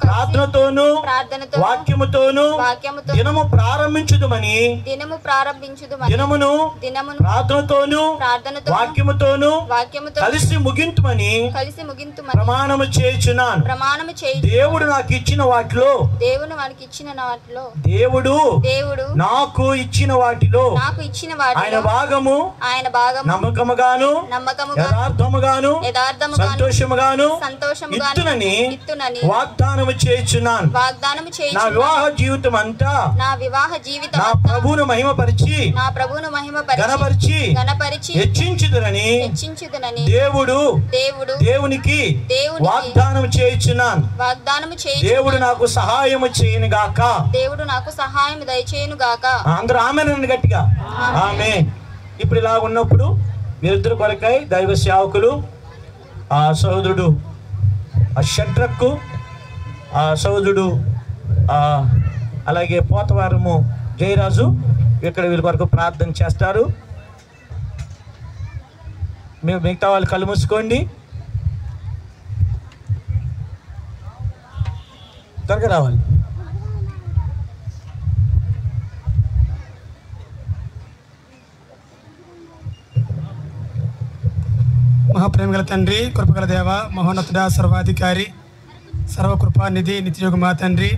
ప్రార్థనతోను వాక్యముతోను దినము ప్రారంభించుదుమని దినమును ప్రార్థనతోను వాక్యముతోను కలిసి ముగింతుమని ప్రమాణము చేయుచున్నాను. దేవుడు నాకు ఇచ్చిన వాటిలో దేవుడు నాకు ఇచ్చిన వాటిలో ఆయన భాగము నమ్మకముగాను యథార్థముగాను సంతోషముగాను ఇత్తునని వాగ్దానము చేయుచున్నాను. నా వివాహ జీవితం అంతా నా ప్రభువును మహిమపరిచి గణపరిచి హెచ్చించుదునని దేవునికి వాగ్దానం చేయుచున్నాను. దేవుడు నాకు సహాయము చేయను గాక. అందరూ ఆమేన్ గట్టిగా ఆమేన్. ఇప్పుడు ఇలా ఉన్నప్పుడు వీరిద్దరు కొరకై దైవ సేవకులు ఆ సహోదరుడు షడ్రకు ఆ సహోదరుడు అలాగే పోతవారము జయరాజు ఇక్కడ వీరి కొరకు ప్రార్థన చేస్తారు. మేము మిగతా వాళ్ళు కళ్ళు మూసుకోండి. త్వరగా రావాలి. మహాప్రేమగల తండ్రి, కృపగల దేవ, మహోన్నతుడ, సర్వాధికారి, సర్వకృపానిధి, నిత్యయోగ మా తండ్రి,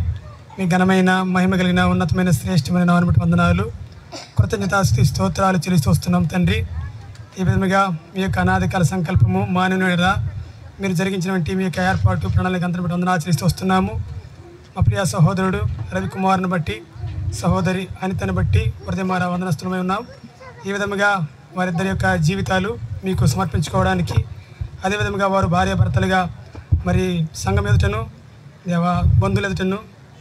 మీ ఘనమైన మహిమ కలిగిన ఉన్నతమైన శ్రేష్టమైన నామమును బట్టి వందనాలు, కృతజ్ఞతాస్తుతి స్తోత్రాలు చెల్లిస్తూ వస్తున్నాం తండ్రి. ఈ విధముగా మీ యొక్క అనాదికాల సంకల్పము మానవునిరా మీరు జరిగించినటువంటి మీ యొక్క ఏర్పాటు ప్రణాళిక అంతటి బట్టి వందనాలు చెల్లిస్తూ వస్తున్నాము. మా ప్రియ సహోదరుడు రవికుమార్ను బట్టి, సహోదరి అనితను బట్టి హృదయమార వందనస్తులమై ఉన్నాం. ఈ విధముగా వారిద్దరి యొక్క జీవితాలు మీకు సమర్పించుకోవడానికి, అదేవిధంగా వారు భార్యాభర్తలుగా మరి సంఘం ఎదుటను, బంధువుల ఎదుటను,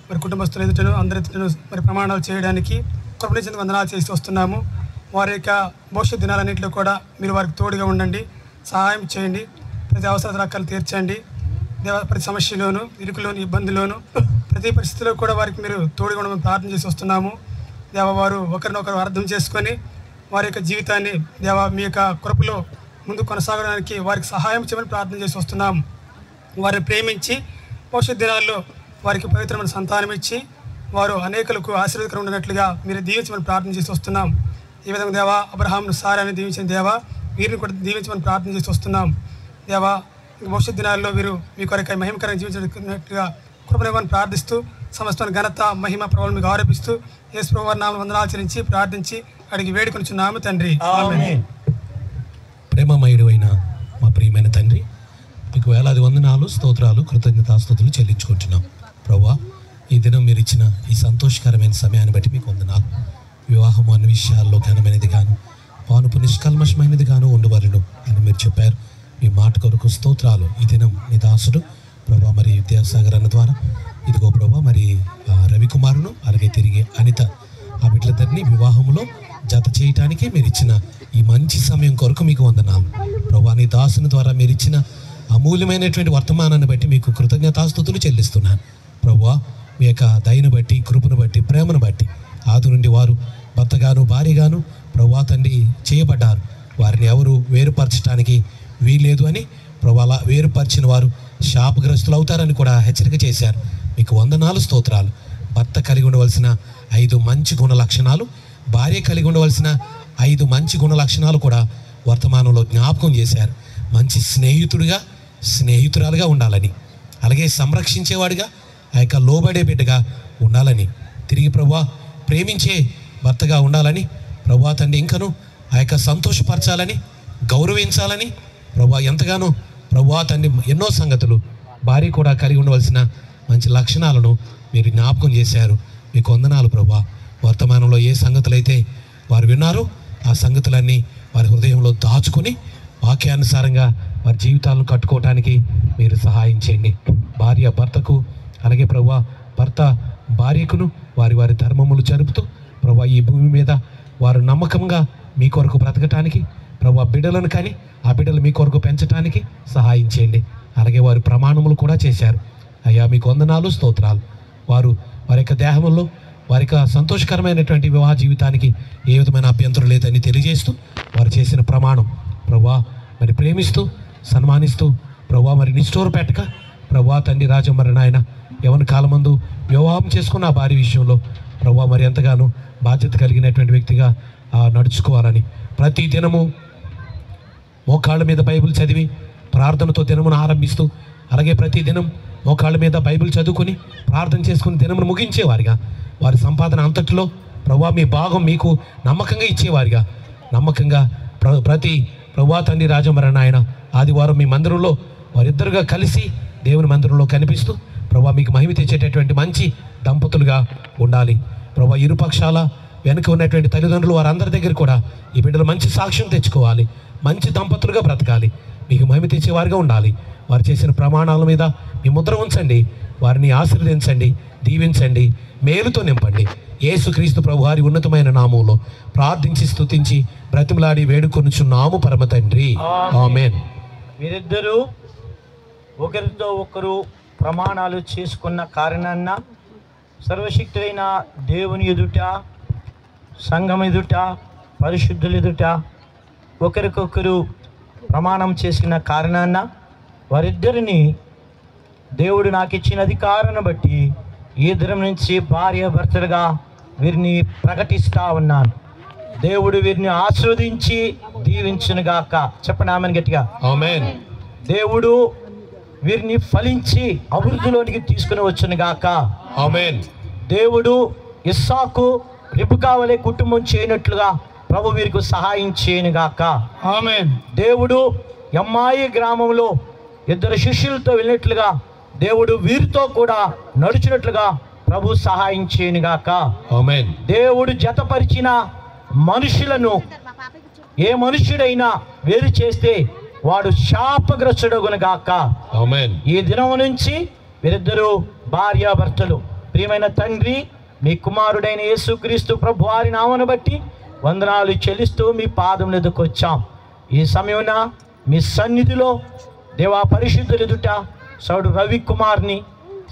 మరి కుటుంబస్తుల ఎదుటను, అందరి ఎదుటను మరి ప్రమాణాలు చేయడానికి కృపణించేందుకు వందనాలు చేస్తూ వస్తున్నాము. వారి యొక్క భవిష్యత్ దినాలన్నింటిలో కూడా మీరు వారికి తోడుగా ఉండండి, సహాయం చేయండి, ప్రతి అవసర రకాలు తీర్చండి. ప్రతి సమస్యలోను, ఇరుకులోను, ఇబ్బందిలోను, ప్రతి పరిస్థితిలో కూడా వారికి మీరు తోడుగా ఉండమని ప్రార్థన చేసి వస్తున్నాము. వారు ఒకరినొకరు అర్థం చేసుకొని వారి యొక్క జీవితాన్ని మీ యొక్క కృపలో ముందు కొనసాగడానికి వారికి సహాయం చేయమని ప్రార్థన చేసి వస్తున్నాము. వారిని ప్రేమించి భవిష్యత్ దినాల్లో వారికి పవిత్రమైన సంతానం ఇచ్చి వారు అనేకులకు ఆశీర్వాదకరం ఉండినట్లుగా మీరు దీవించమని ప్రార్థన చేసి వస్తున్నాం. ఈ విధంగా అబ్రహాంను సారాన్ని దీవించిన వీరిని కూడా దీవించమని ప్రార్థన చేసి వస్తున్నాం. భవిష్యత్ దినాల్లో వీరు మీ కొరకై మహిమకరంగా జీవించినట్లుగా కృపనివ్వని ప్రార్థిస్తూ సమస్త ఘనత మహిమ ప్రభావం మీకు ఆరోపిస్తూ యేసు ప్రభువు వారి నామమున వందనాలు చెల్లించి ప్రార్థించి అడిగి వేడుకొనుచున్నాము తండ్రి. ఆమేన్. ప్రేమమయుడు అయిన మా ప్రియమైన తండ్రి, మీకు వేలాది వందనాలు, స్తోత్రాలు, కృతజ్ఞతాస్తుతులు చెల్లించుకుంటున్నాం. ప్రభువా, ఈ దినం మీరు ఇచ్చిన ఈ సంతోషకరమైన సమయాన్ని బట్టి మీకు వందనాలు. వివాహం అన్ని విషయాల్లో ఘనమైనది గాను, పానుపు నిష్కల్మషమైనది గాను ఉండవలను అని మీరు చెప్పారు. మీ మాట కొరకు స్తోత్రాలు. ఈ దినం మీ దాసుడు ప్రభా మరి విద్యాసాగర్ అన్న ద్వారా ఇదిగో ప్రభా మరి రవికుమారును అలాగే తిరిగి అనిత ఆ బిడ్డలిద్దరిని వివాహంలో జత చేయటానికి మీరు ఇచ్చిన ఈ మంచి సమయం కొరకు మీకు వందనాలు. ప్రభా నీ దాసుని ద్వారా మీరు ఇచ్చిన అమూల్యమైనటువంటి వర్తమానాన్ని బట్టి మీకు కృతజ్ఞతాస్తుతులు చెల్లిస్తున్నాను. ప్రభువా, మీ యొక్క దయను బట్టి, కృపను బట్టి, ప్రేమను బట్టి ఆది నుండి వారు భర్తగాను భార్యగాను ప్రభువా తండ్రి చేయబడ్డారు. వారిని ఎవరు వేరుపరచడానికి వీల్లేదు అని ప్రభు అలా వేరుపరిచిన వారు శాపగ్రస్తులు అవుతారని కూడా హెచ్చరిక చేశారు. మీకు వందనాలు, స్తోత్రాలు. భర్త కలిగి ఉండవలసిన 5 మంచి గుణ లక్షణాలు, భార్య కలిగి ఉండవలసిన 5 మంచి గుణ లక్షణాలు కూడా వర్తమానంలో జ్ఞాపకం చేశారు. మంచి స్నేహితుడిగా, స్నేహితురాలుగా ఉండాలని, అలాగే సంరక్షించేవాడిగా, ఆ యొక్క లోబడే బిడ్డగా ఉండాలని, తిరిగి ప్రభువా ప్రేమించే భర్తగా ఉండాలని, ప్రభువా తండ్రి ఇంకను ఆ యొక్క సంతోషపరచాలని, గౌరవించాలని ప్రభువా ఎంతగానో ప్రభువా తండ్రి ఎన్నో సంగతులు భార్య కూడా కలిగి ఉండవలసిన మంచి లక్షణాలను మీరు జ్ఞాపకం చేశారు. మీకు వందనాలు ప్రభువా. వర్తమానంలో ఏ సంగతులైతే వారు విన్నారో ఆ సంగతులన్నీ వారి హృదయంలో దాచుకొని వాక్యానుసారంగా వారి జీవితాలను కట్టుకోవటానికి మీరు సహాయం చేయండి. భార్య భర్తకు, అలాగే ప్రభువా భర్త భార్యకును వారి వారి ధర్మములు జరుపుతూ ప్రభువా ఈ భూమి మీద వారు నమ్మకంగా మీ కొరకు బ్రతకటానికి, ప్రభువా బిడ్డలను కానీ ఆ బిడ్డలు మీ కొరకు పెంచడానికి సహాయం చేయండి. అలాగే వారి ప్రమాణములు కూడా చేశారు. అయ్యా మీకు వందనాలు, స్తోత్రాలు. వారి యొక్క దేహంలో వారి యొక్క సంతోషకరమైనటువంటి వివాహ జీవితానికి ఏ విధమైన అభ్యంతరం లేదని తెలియజేస్తూ వారు చేసిన ప్రమాణం ప్రభువా మరి ప్రేమిస్తూ సన్మానిస్తూ ప్రభువా మరి నిష్ఠూర పెట్టక ప్రభువా తండ్రి రాజా మరి నాయన యవ్వన కాలమందు వివాహం చేసుకున్న ఆ భార్య విషయంలో ప్రభువా మరి ఎంతగానో బాధ్యత కలిగినటువంటి వ్యక్తిగా నడుచుకోవాలని, ప్రతి దినము మోకాళ్ళ మీద బైబిల్ చదివి ప్రార్థనతో దినమును ఆరంభిస్తూ, అలాగే ప్రతి దినం మోకాళ్ళ మీద బైబిల్ చదువుకొని ప్రార్థన చేసుకుని దినమును ముగించేవారిగా, వారి సంపాదన అంతటిలో ప్రభువా మీ భాగం మీకు నమ్మకంగా ఇచ్చేవారిగా, నమ్మకంగా ప్రతి ప్రభువా తండ్రి రాజమర నాయన ఆదివారం మీ మందిరంలో వారిద్దరుగా కలిసి దేవుని మందిరంలో కనిపిస్తూ ప్రభువా మీకు మహిమ తెచ్చేటటువంటి మంచి దంపతులుగా ఉండాలి. ప్రభువా ఇరుపక్షాల వెనుక ఉన్నటువంటి తల్లిదండ్రులు వారందరి దగ్గర కూడా ఈ బిడ్డలు మంచి సాక్ష్యం తెచ్చుకోవాలి, మంచి దంపతులుగా బ్రతకాలి, మీకు మహిమ తెచ్చేవారిగా ఉండాలి. వారు చేసిన ప్రమాణాల మీద మీ ముద్ర ఉంచండి, వారిని ఆశీర్వదించండి, దీవించండి, మేలుతో నింపండి. యేసుక్రీస్తు ప్రభు వారి ఉన్నతమైన నామంలో ప్రార్థించి స్తుతించి బ్రతిమలాడి వేడుకొనుచున్నాము పరమ తండ్రి, ఆమేన్. మీరిద్దరూ ఒకరితో ఒకరు ప్రమాణాలు చేసుకున్న కారణాన్న సర్వశక్తులైన దేవుని ఎదుట, సంఘం ఎదుట, పరిశుద్ధుల ఎదుట ఒకరికొకరు ప్రమాణం చేసిన కారణాన వారిద్దరిని దేవుడు నాకు ఇచ్చిన అధికారాన్ని బట్టి ఈ దినం నుంచి భార్య భర్తలుగా వీరిని ప్రకటిస్తూ ఉన్నాను. దేవుడు వీరిని ఆశీర్వదించి దీవించునుగాక. చెప్పండి ఆమేన్ గట్టిగా. ఆమేన్. దేవుడు వీరిని ఫలించి అభివృద్ధిలోనికి తీసుకుని వచ్చునుగాక. ఆమేన్. దేవుడు ఇస్సాకు రిబ్కా వలె కుటుంబం చేయనట్లుగా ప్రభు వీరికి సహాయం చేయనుగాక. ఆమేన్. దేవుడు యమ్మాయి గ్రామంలో 2 శిష్యులతో వెళ్ళినట్లుగా దేవుడు వీరితో కూడా నడుచున్నట్లుగా ప్రభు సహాయం చేయనుగాక. ఆమేన్. దేవుడు జతపరిచిన మనుషులను ఏ మనుషుడైనా వేరు చేస్తే వాడు శాపగ్రస్తుడగునుగాక. ఆమేన్. ఈ దినం నుంచి వీరిద్దరూ భార్యాభర్తలు. ప్రియమైన తండ్రి, మీ కుమారుడైన యేసుక్రీస్తు ప్రభు వారి నామను బట్టి వందనాలు చెల్లిస్తూ మీ పాదముల ఎదుకు వచ్చాం. ఈ సమయమున మీ సన్నిధిలో దేవా పరిశుద్ధుల ఎదుట సోదరుడు రవికుమార్ని,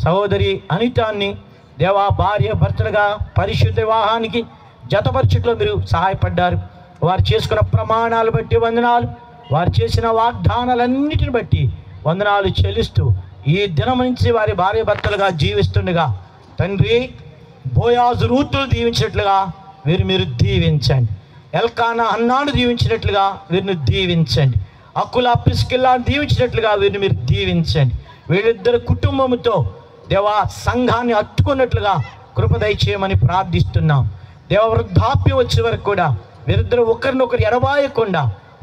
సహోదరి అనితాన్ని దేవా భార్య భర్తలుగా పరిశుద్ధ వివాహానికి జతపరచుట్లో మీరు సహాయపడ్డారు. వారు చేసుకున్న ప్రమాణాలు బట్టి వందనాలు, వారు చేసిన వాగ్దానాలన్నిటిని బట్టి వందనాలు చెల్లిస్తూ ఈ దినం నుంచి వారి భార్య భర్తలుగా జీవిస్తుండగా తండ్రి బోయాజు రూతులు దీవించినట్లుగా మీరు దీవించండి. ఎల్కానా అన్నాను దీవించినట్లుగా వీరిని దీవించండి. అకులా ప్రిస్కిల్లాను దీవించినట్లుగా వీరిని మీరు దీవించండి. వీళ్ళిద్దరు కుటుంబంతో దేవా సంఘాన్ని అట్టుకున్నట్లుగా కృప దయచేయమని ప్రార్థిస్తున్నాం. దేవ వృద్ధాప్యం వచ్చే వరకు కూడా వీరిద్దరు ఒకరినొకరు ఎడబాయకుండా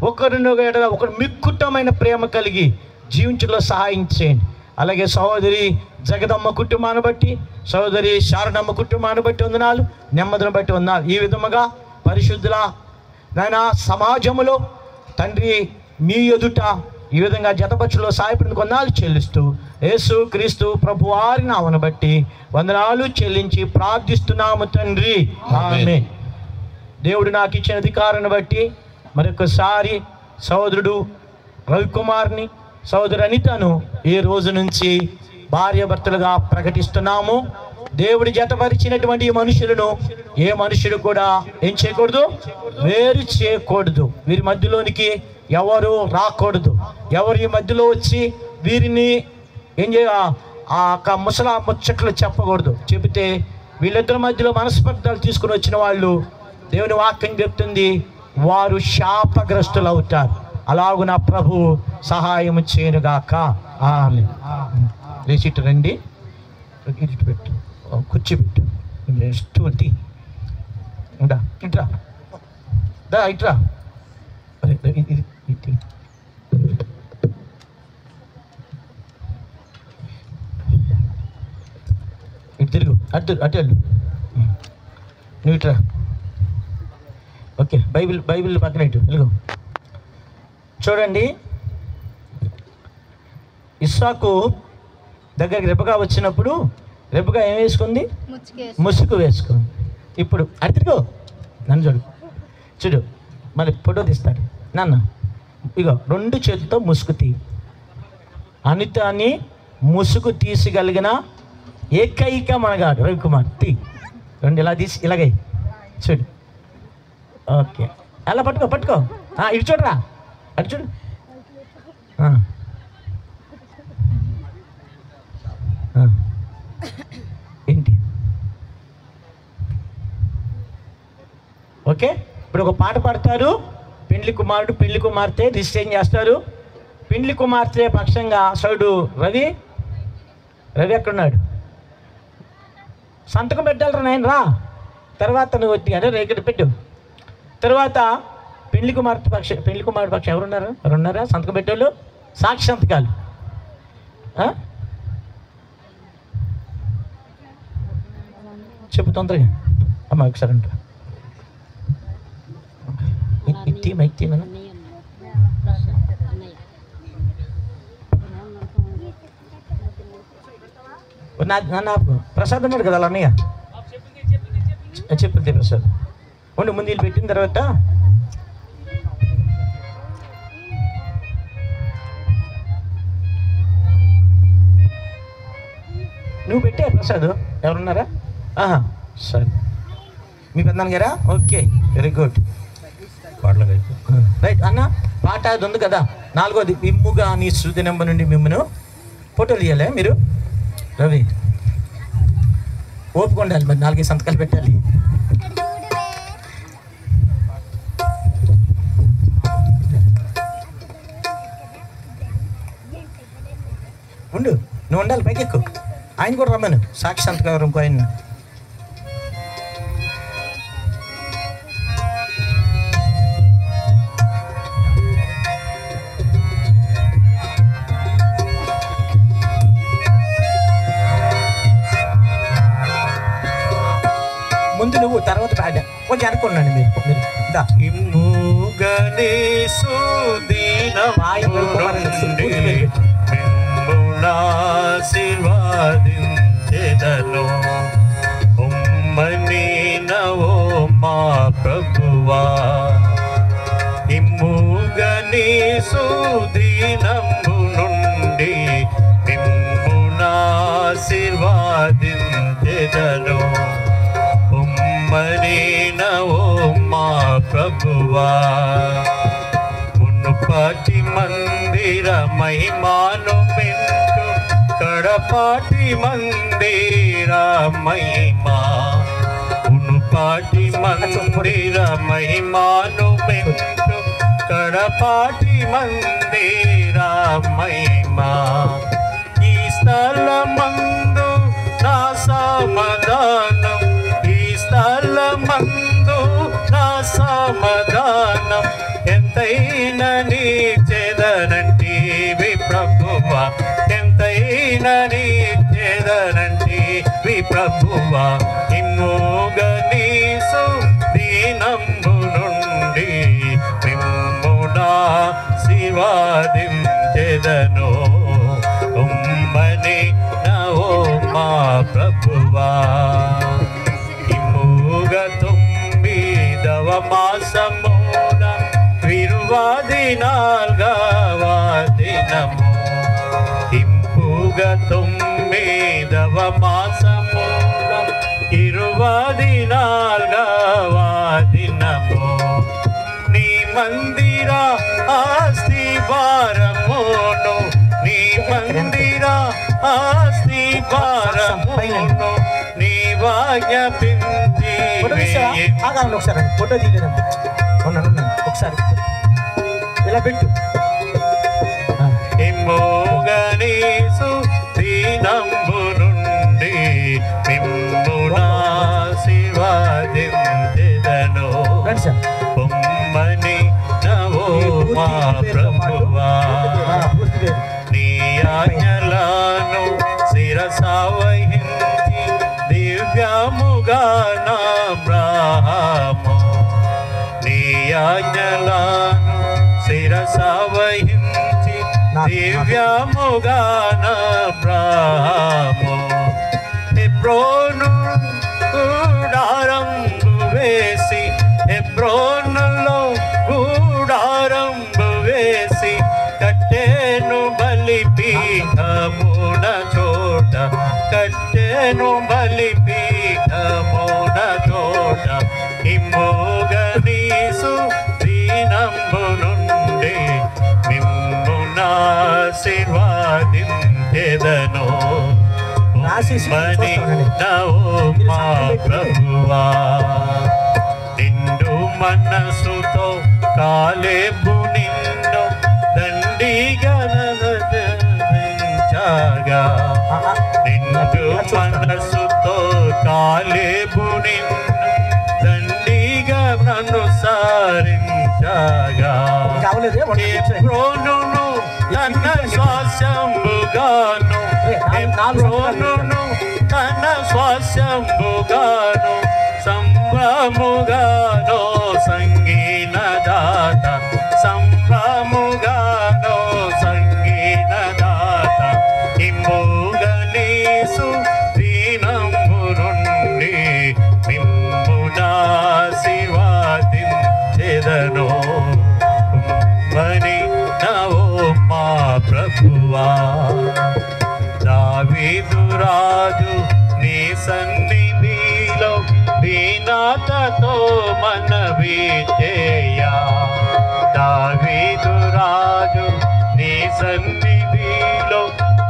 ఒకరు మిక్కుటమైన ప్రేమ కలిగి జీవించడంలో సహాయం చేయండి. అలాగే సహోదరి జగదమ్మ కుటుంబాన్ని బట్టి, సహోదరి శారదమ్మ కుటుంబాన్ని బట్టి వందనాలు, నెమ్మదిని బట్టి వందనాలు. ఈ విధముగా పరిశుద్ధుల నాయన సమాజంలో తండ్రి మీ ఎదుట ఈ విధంగా జతపరచులో సహాయపడిన వందనాలు చెల్లిస్తూ యేసు క్రీస్తు ప్రభు వారి నామను బట్టి వందనాలు చెల్లించి ప్రార్థిస్తున్నాము తండ్రి, ఆమేన్. దేవుడు నాకు ఇచ్చిన అధికారాన్ని బట్టి మరొకసారి సహోదరుడు రవికుమార్ని, సహోదరు అనితను ఈ రోజు నుంచి భార్యాభర్తలుగా ప్రకటిస్తున్నాము. దేవుడి జతపరిచినటువంటి మనుషులను ఏ మనుషుడు కూడా ఏం చేయకూడదు, వేరు చేయకూడదు. వీరి మధ్యలోనికి ఎవరు రాకూడదు. ఎవరు ఈ మధ్యలో వచ్చి వీరిని ఏం చేయ ముసలా ముచ్చట్లు చెప్పకూడదు. చెబితే వీళ్ళిద్దరి మధ్యలో మనస్పర్ధలు తీసుకుని వచ్చిన వాళ్ళు దేవుని వాక్యం చెప్తుంది వారు శాపగ్రస్తులు అవుతారు. అలాగున ప్రభు సహాయం చేయనుగాక. ఆమేన్. లేచిట్టు రండి, ఇటు పెట్టు, కుర్చీ పెట్టు, స్టూల్ తీ, ఇట్రా దా, ఇట్రా, ఇటు తిరుగు, అటు వెళ్ళు, నువ్వు ఇట్రా. ఓకే, బైబిల్ పక్కన ఇటు వెలుగు. చూడండి, ఇస్సాకు దగ్గరికి రెబ్బగా వచ్చినప్పుడు రెబ్బగా ఏం వేసుకుంది? ముసుగు వేసుకుంది. ఇప్పుడు అటు తిరుగు, నన్ను చూడు మళ్ళీ ఫోటో తీస్తాడు నాన్న. ఇగో 2 చేతులతో ముసుగు తీ. అనితని ముసుగు తీసగలిగిన ఏకైక మనగాడు రవికుమార్. తీ 2 ఇలా తీసి ఇలాగే చూడు. ఓకే, అలా పట్టుకో. ఇటు చూడరా, అటు చూడు. ఏంటి? ఓకే, ఇప్పుడు ఒక పాట పాడతారు. పెండ్లి కుమారుడు పెళ్లి కుమార్తె రిజిస్ట్రేషన్ చేస్తారు. పెండ్లి కుమార్తె పక్షంగా సౌడు రవి ఎక్కడున్నాడు? సంతకం పెట్టాలరా నాయన, రా. తర్వాత నువ్వు వచ్చి అంటే ఇక్కడ పెట్టు. తర్వాత పెండ్లి కుమారుడు పక్షం ఎవరున్నారా సంతకం పెట్టేవాళ్ళు? సాక్షి సంతకాలు. చెప్పు తొందరగా అమ్మ, ఒకసారి అంట మైక్ నాన్న ప్రసాద్ ఉన్నాడు కదా అన్నయ్య, చెప్పింది ప్రసాద్ ఉండి ముందు వీళ్ళు పెట్టిన తర్వాత నువ్వు పెట్టే ప్రసాద్. ఎవరున్నారా? సరే, మీ పెద్దనాన్న గారా? Okay, very good. రైట్ అన్న, పాట అది ఉంది కదా. 4వది, మిమ్ముగా నీ శృతి నెంబర్ నుండి మిమ్మును. ఫోటోలు తీయాలి మీరు. రవి ఓపుకు ఉండాలి మరి, 4 సంతకాలు పెట్టాలి. ఉండు, నువ్వు ఉండాలి, పైకి ఎక్కువ. ఆయన కూడా రమ్మను, సాక్షి సంతకాలు ఇంకో ఆయన. ముందు నువ్వు, తర్వాత పాడా. కొంచెం అనుకున్నాను మీరు. ఆశీర్వాదించెదను ఉమ్మని నవో మా ప్రభువా, ఇమ్ముగని సుదీనము నుండి మిమ్మునాశీర్వాదించెదను ఉమ్మని నవో మా ప్రభువా. మునుపటి మందిర మహిమాను మెంటు కడపాటి మందిర మహిమా, మునుపటి మందిర మహిమాను మెంటు కడపాటి మందిర మహిమా. ఈ స్థలమందు నా సమాధానం, ఈ స్థలమందు నా సమాధానం ఎంతైనా నీ చేదనంటివి ప్రభువా, ఎంతైనా నీ చేదనంటివి ప్రభువా. ఇమ్ముగని సుదీనంబు నుండి మిమ్మునాశీర్వాదించెదను ఉమ్మని నవో మా ప్రభువా. ఇమ్ముగ 9వ మాసమున 24వ దినము, ఇంపుగ 9వ మాసమున 24వ దినము, నీ మందిర ఆస్తి భారమును, నీ మందిర ఆస్తి భారమును నీవాజ్ఞాపించి ఒకసారి ఫోటో తీయలేదండి. ఒకసారి ఇలా పెట్టు. ఇమ్మోగని సుదీనంబు నుండి మిమ్మునాశీర్వాదించెదను ఉమ్మని నవో మా ప్రభువా. నీ ఆజ్ఞలను శిరసావహించి దివ్యముగా నా బ్రహ్మము, నీ శిరసవహించి దివ్యముగాన బ్రాహ్మో హెబ్రోను గుడారంబు వేసి హెబ్రోనులో గుడారంబు వేసి కట్టెను బలిపీఠమున చోట కట్టెను బలిపీఠమున చోట ఇమ్మోగనీసు దీనంబు నుండి మిమ్మునాశీర్వాదించెదను మని మా ప్రభువా నిండు మనసుతో కాలేబు నిన్ను దండిగా నరించగా నిండు మనసుతో కాలేబు నిన్ను దండిగా అనుసరించగా హెబ్రోనును తన శ్వాసంబుగాను హెబ్రోనును తన శ్వాసంబుగాను సంభ్రముగానో సంగీనదాత సంభ్రముగానో సంగీనదాత ఇమ్మోగనీసు దీనము నుండి మిమ్మునాశీర్వాదించెదను మని నవో మా ప్రభువా దావీదు రాజు నీ సన్నిధిలో దీనతతో మనవి చేయా దావీదు రాజు నీ సన్నిధిలో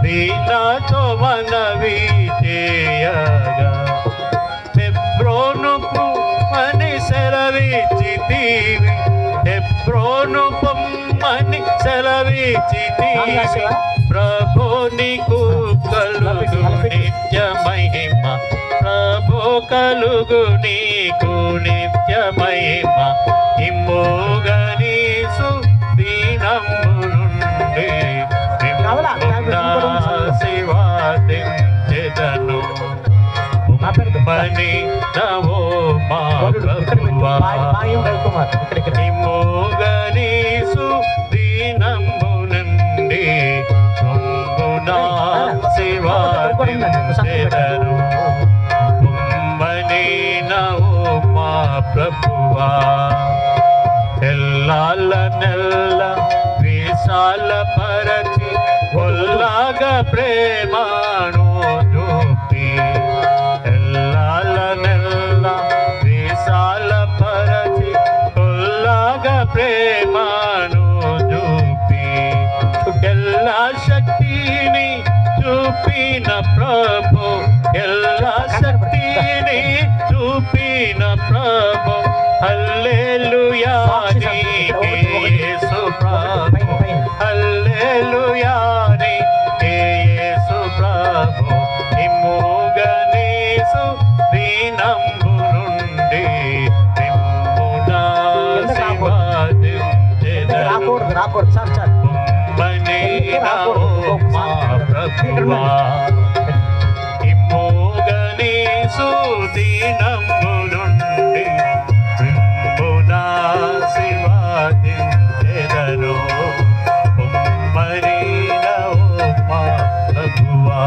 దీనతో మనవి చేయగా హెబ్రోనుకు అని సెలవిచ్చితివి హెబ్రోను పొమ్మని సెలవిచ్చితివి ప్రభు నీకు కలుగు నిత్య మహిమ ప్రభు కలుగు నీకు నిత్య మహిమ ఇమ్మోగనీసు దీనము నుండి శివాదించెదను మని నవో మా ప్రభువా ఇమ్మోగనీసు దీనము నుండి శివాదించెదను మని నవో మా ప్రభువా ఎల్లాల నెల్ల విశాల పరచి ఒల్లాగ ప్రేమాను చూపి ఎల్లాల నెల్ల విశాల పరచి ఒల్లాగ ప్రేమాను చూపి ఎల్లా శక్తిని చూపిన ప్రభు ఎల్లా శక్తిని చూపిన ప్రభు హల్లెలూయా నీకే యేసు ప్రభు హల్లెలూయా నీకే యేసు ప్రభు ఇమ్మోగనీసు దీనంబు నుండి మిమ్మునాశీర్వాదించెదను మని నవో మా ప్రభువా ఇమ్మోగనీసు దీనంబు నుండి మిమ్మునాశీర్వాదించెదను మని నవో మా ప్రభువా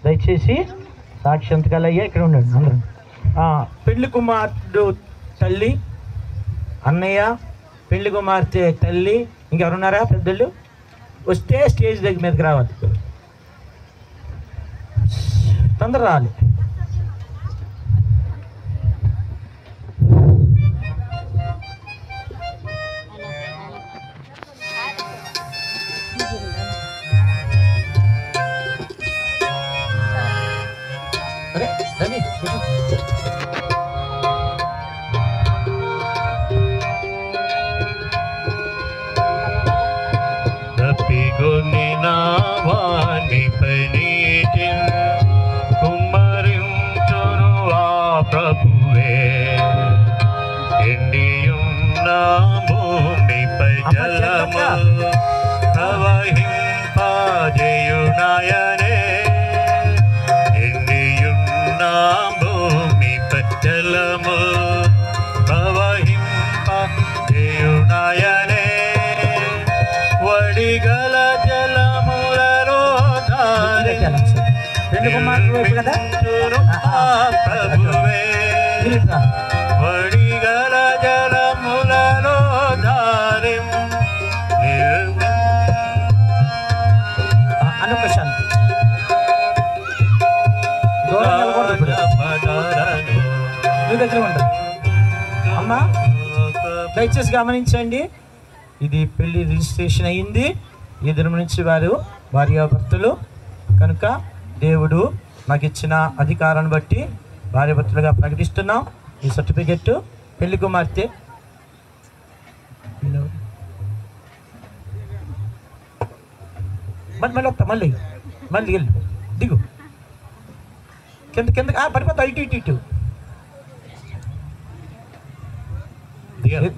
దయచేసి సాక్షాంతకాలు అయ్యా ఇక్కడ ఉండండి అందరం పెళ్లి కుమార్తె తల్లి అన్నయ్య పెళ్లి కుమార్తె తల్లి ఇంకెవరున్నారా పెద్దలు వస్తే స్టేజ్ దగ్గర మీదకి రావాలి తొందర రావాలి తప్పిగొని నావాని పనీటిన్ కుమ్మరించును ఆ ప్రభువే ఎండియున్న భూమిపై జలము ప్రవహింపజేయునాయనే ఎండియున్న భూమి జలము ప్రవహింప చేయునాయనే వడిగల జలములలో దారి నిర్మించును ఆ ప్రభువే వడిగల జలములలో దారి అనుప్రశాంత్ మీ దగ్గర ఉండదు అమ్మా. దయచేసి గమనించండి, ఇది పెళ్లి రిజిస్ట్రేషన్ అయ్యింది. ఈ దినం నుంచి వారు భార్యాభర్తలు కనుక దేవుడు నాకు ఇచ్చిన అధికారాన్ని బట్టి భార్యాభర్తలుగా ప్రకటిస్తున్నాం. ఈ సర్టిఫికెట్ పెళ్లి కుమార్తె మళ్ళీ వస్తా, మళ్ళీ వెళ్ళి దిగు కింద పడిపోతా. ఇటు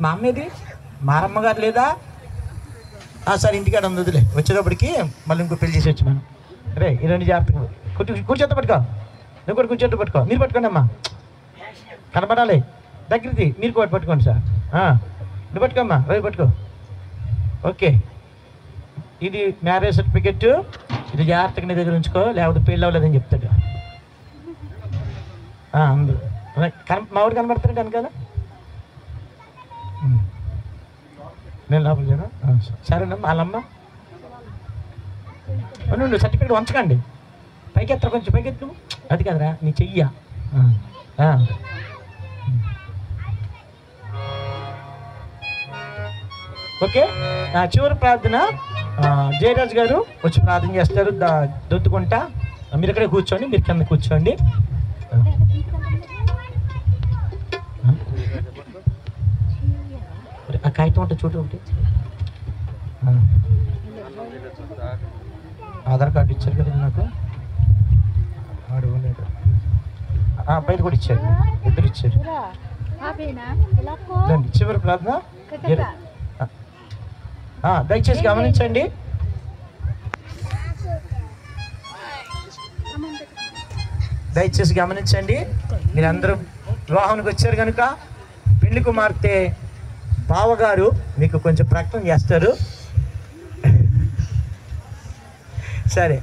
మా అమ్మేది మారమ్మ గారు లేదా? సరే ఇంటికాడ ఉంది, వదిలే. వచ్చేటప్పటికి మళ్ళీ ఇంకో పెళ్లి చేసి వచ్చి మనం రే ఈ రెండు జాగ్రత్తగా కూర్చోతో పట్టుకో, నువ్వు కూడా కూర్చోతో పట్టుకో. మీరు పట్టుకోండి అమ్మా, కనపడాలి దగ్గరికి. మీరు కూడా పట్టుకోండి సార్. నువ్వు పట్టుకోమ్మా, రవి పట్టుకో. ఓకే, ఇది మ్యారేజ్ సర్టిఫికెట్. ఇది జాగ్రత్తగా నీ దగ్గర ఉంచుకో, లేకపోతే పెళ్ళి అవ్వలేదని చెప్తాడు. అందరూ మా ఊరు కనబడతారు కనుక నేను లోపల చేయను. సరేనమ్మా. వాళ్ళమ్మ నుండి సర్టిఫికెట్ వంచకండి, పైకి ఎత్తారు, కొంచెం పైకి ఎత్తు. అది కదరా నీ చెయ్య. ఓకే, చివరి ప్రార్థన జయరాజ్ గారు వచ్చి ప్రార్థన చేస్తారు దొత్తుకుంటా. మీరు ఇక్కడే కూర్చోండి, మీరు కింద కూర్చోండి. ఆ కాగితం ఉంటే చూడు ఒకటి. ఆధార్ కార్డు ఇచ్చారు కదా నాకు, బయట కూడా ఇచ్చారు, ఇద్దరు ఇచ్చారు. చివరి ప్రార్థన దయచేసి గమనించండి. దయచేసి గమనించండి, మీరందరూ వివాహానికి వచ్చారు కనుక పెళ్లి కుమార్తె బావగారు మీకు కొంచెం ప్రకటన చేస్తారు. సరే.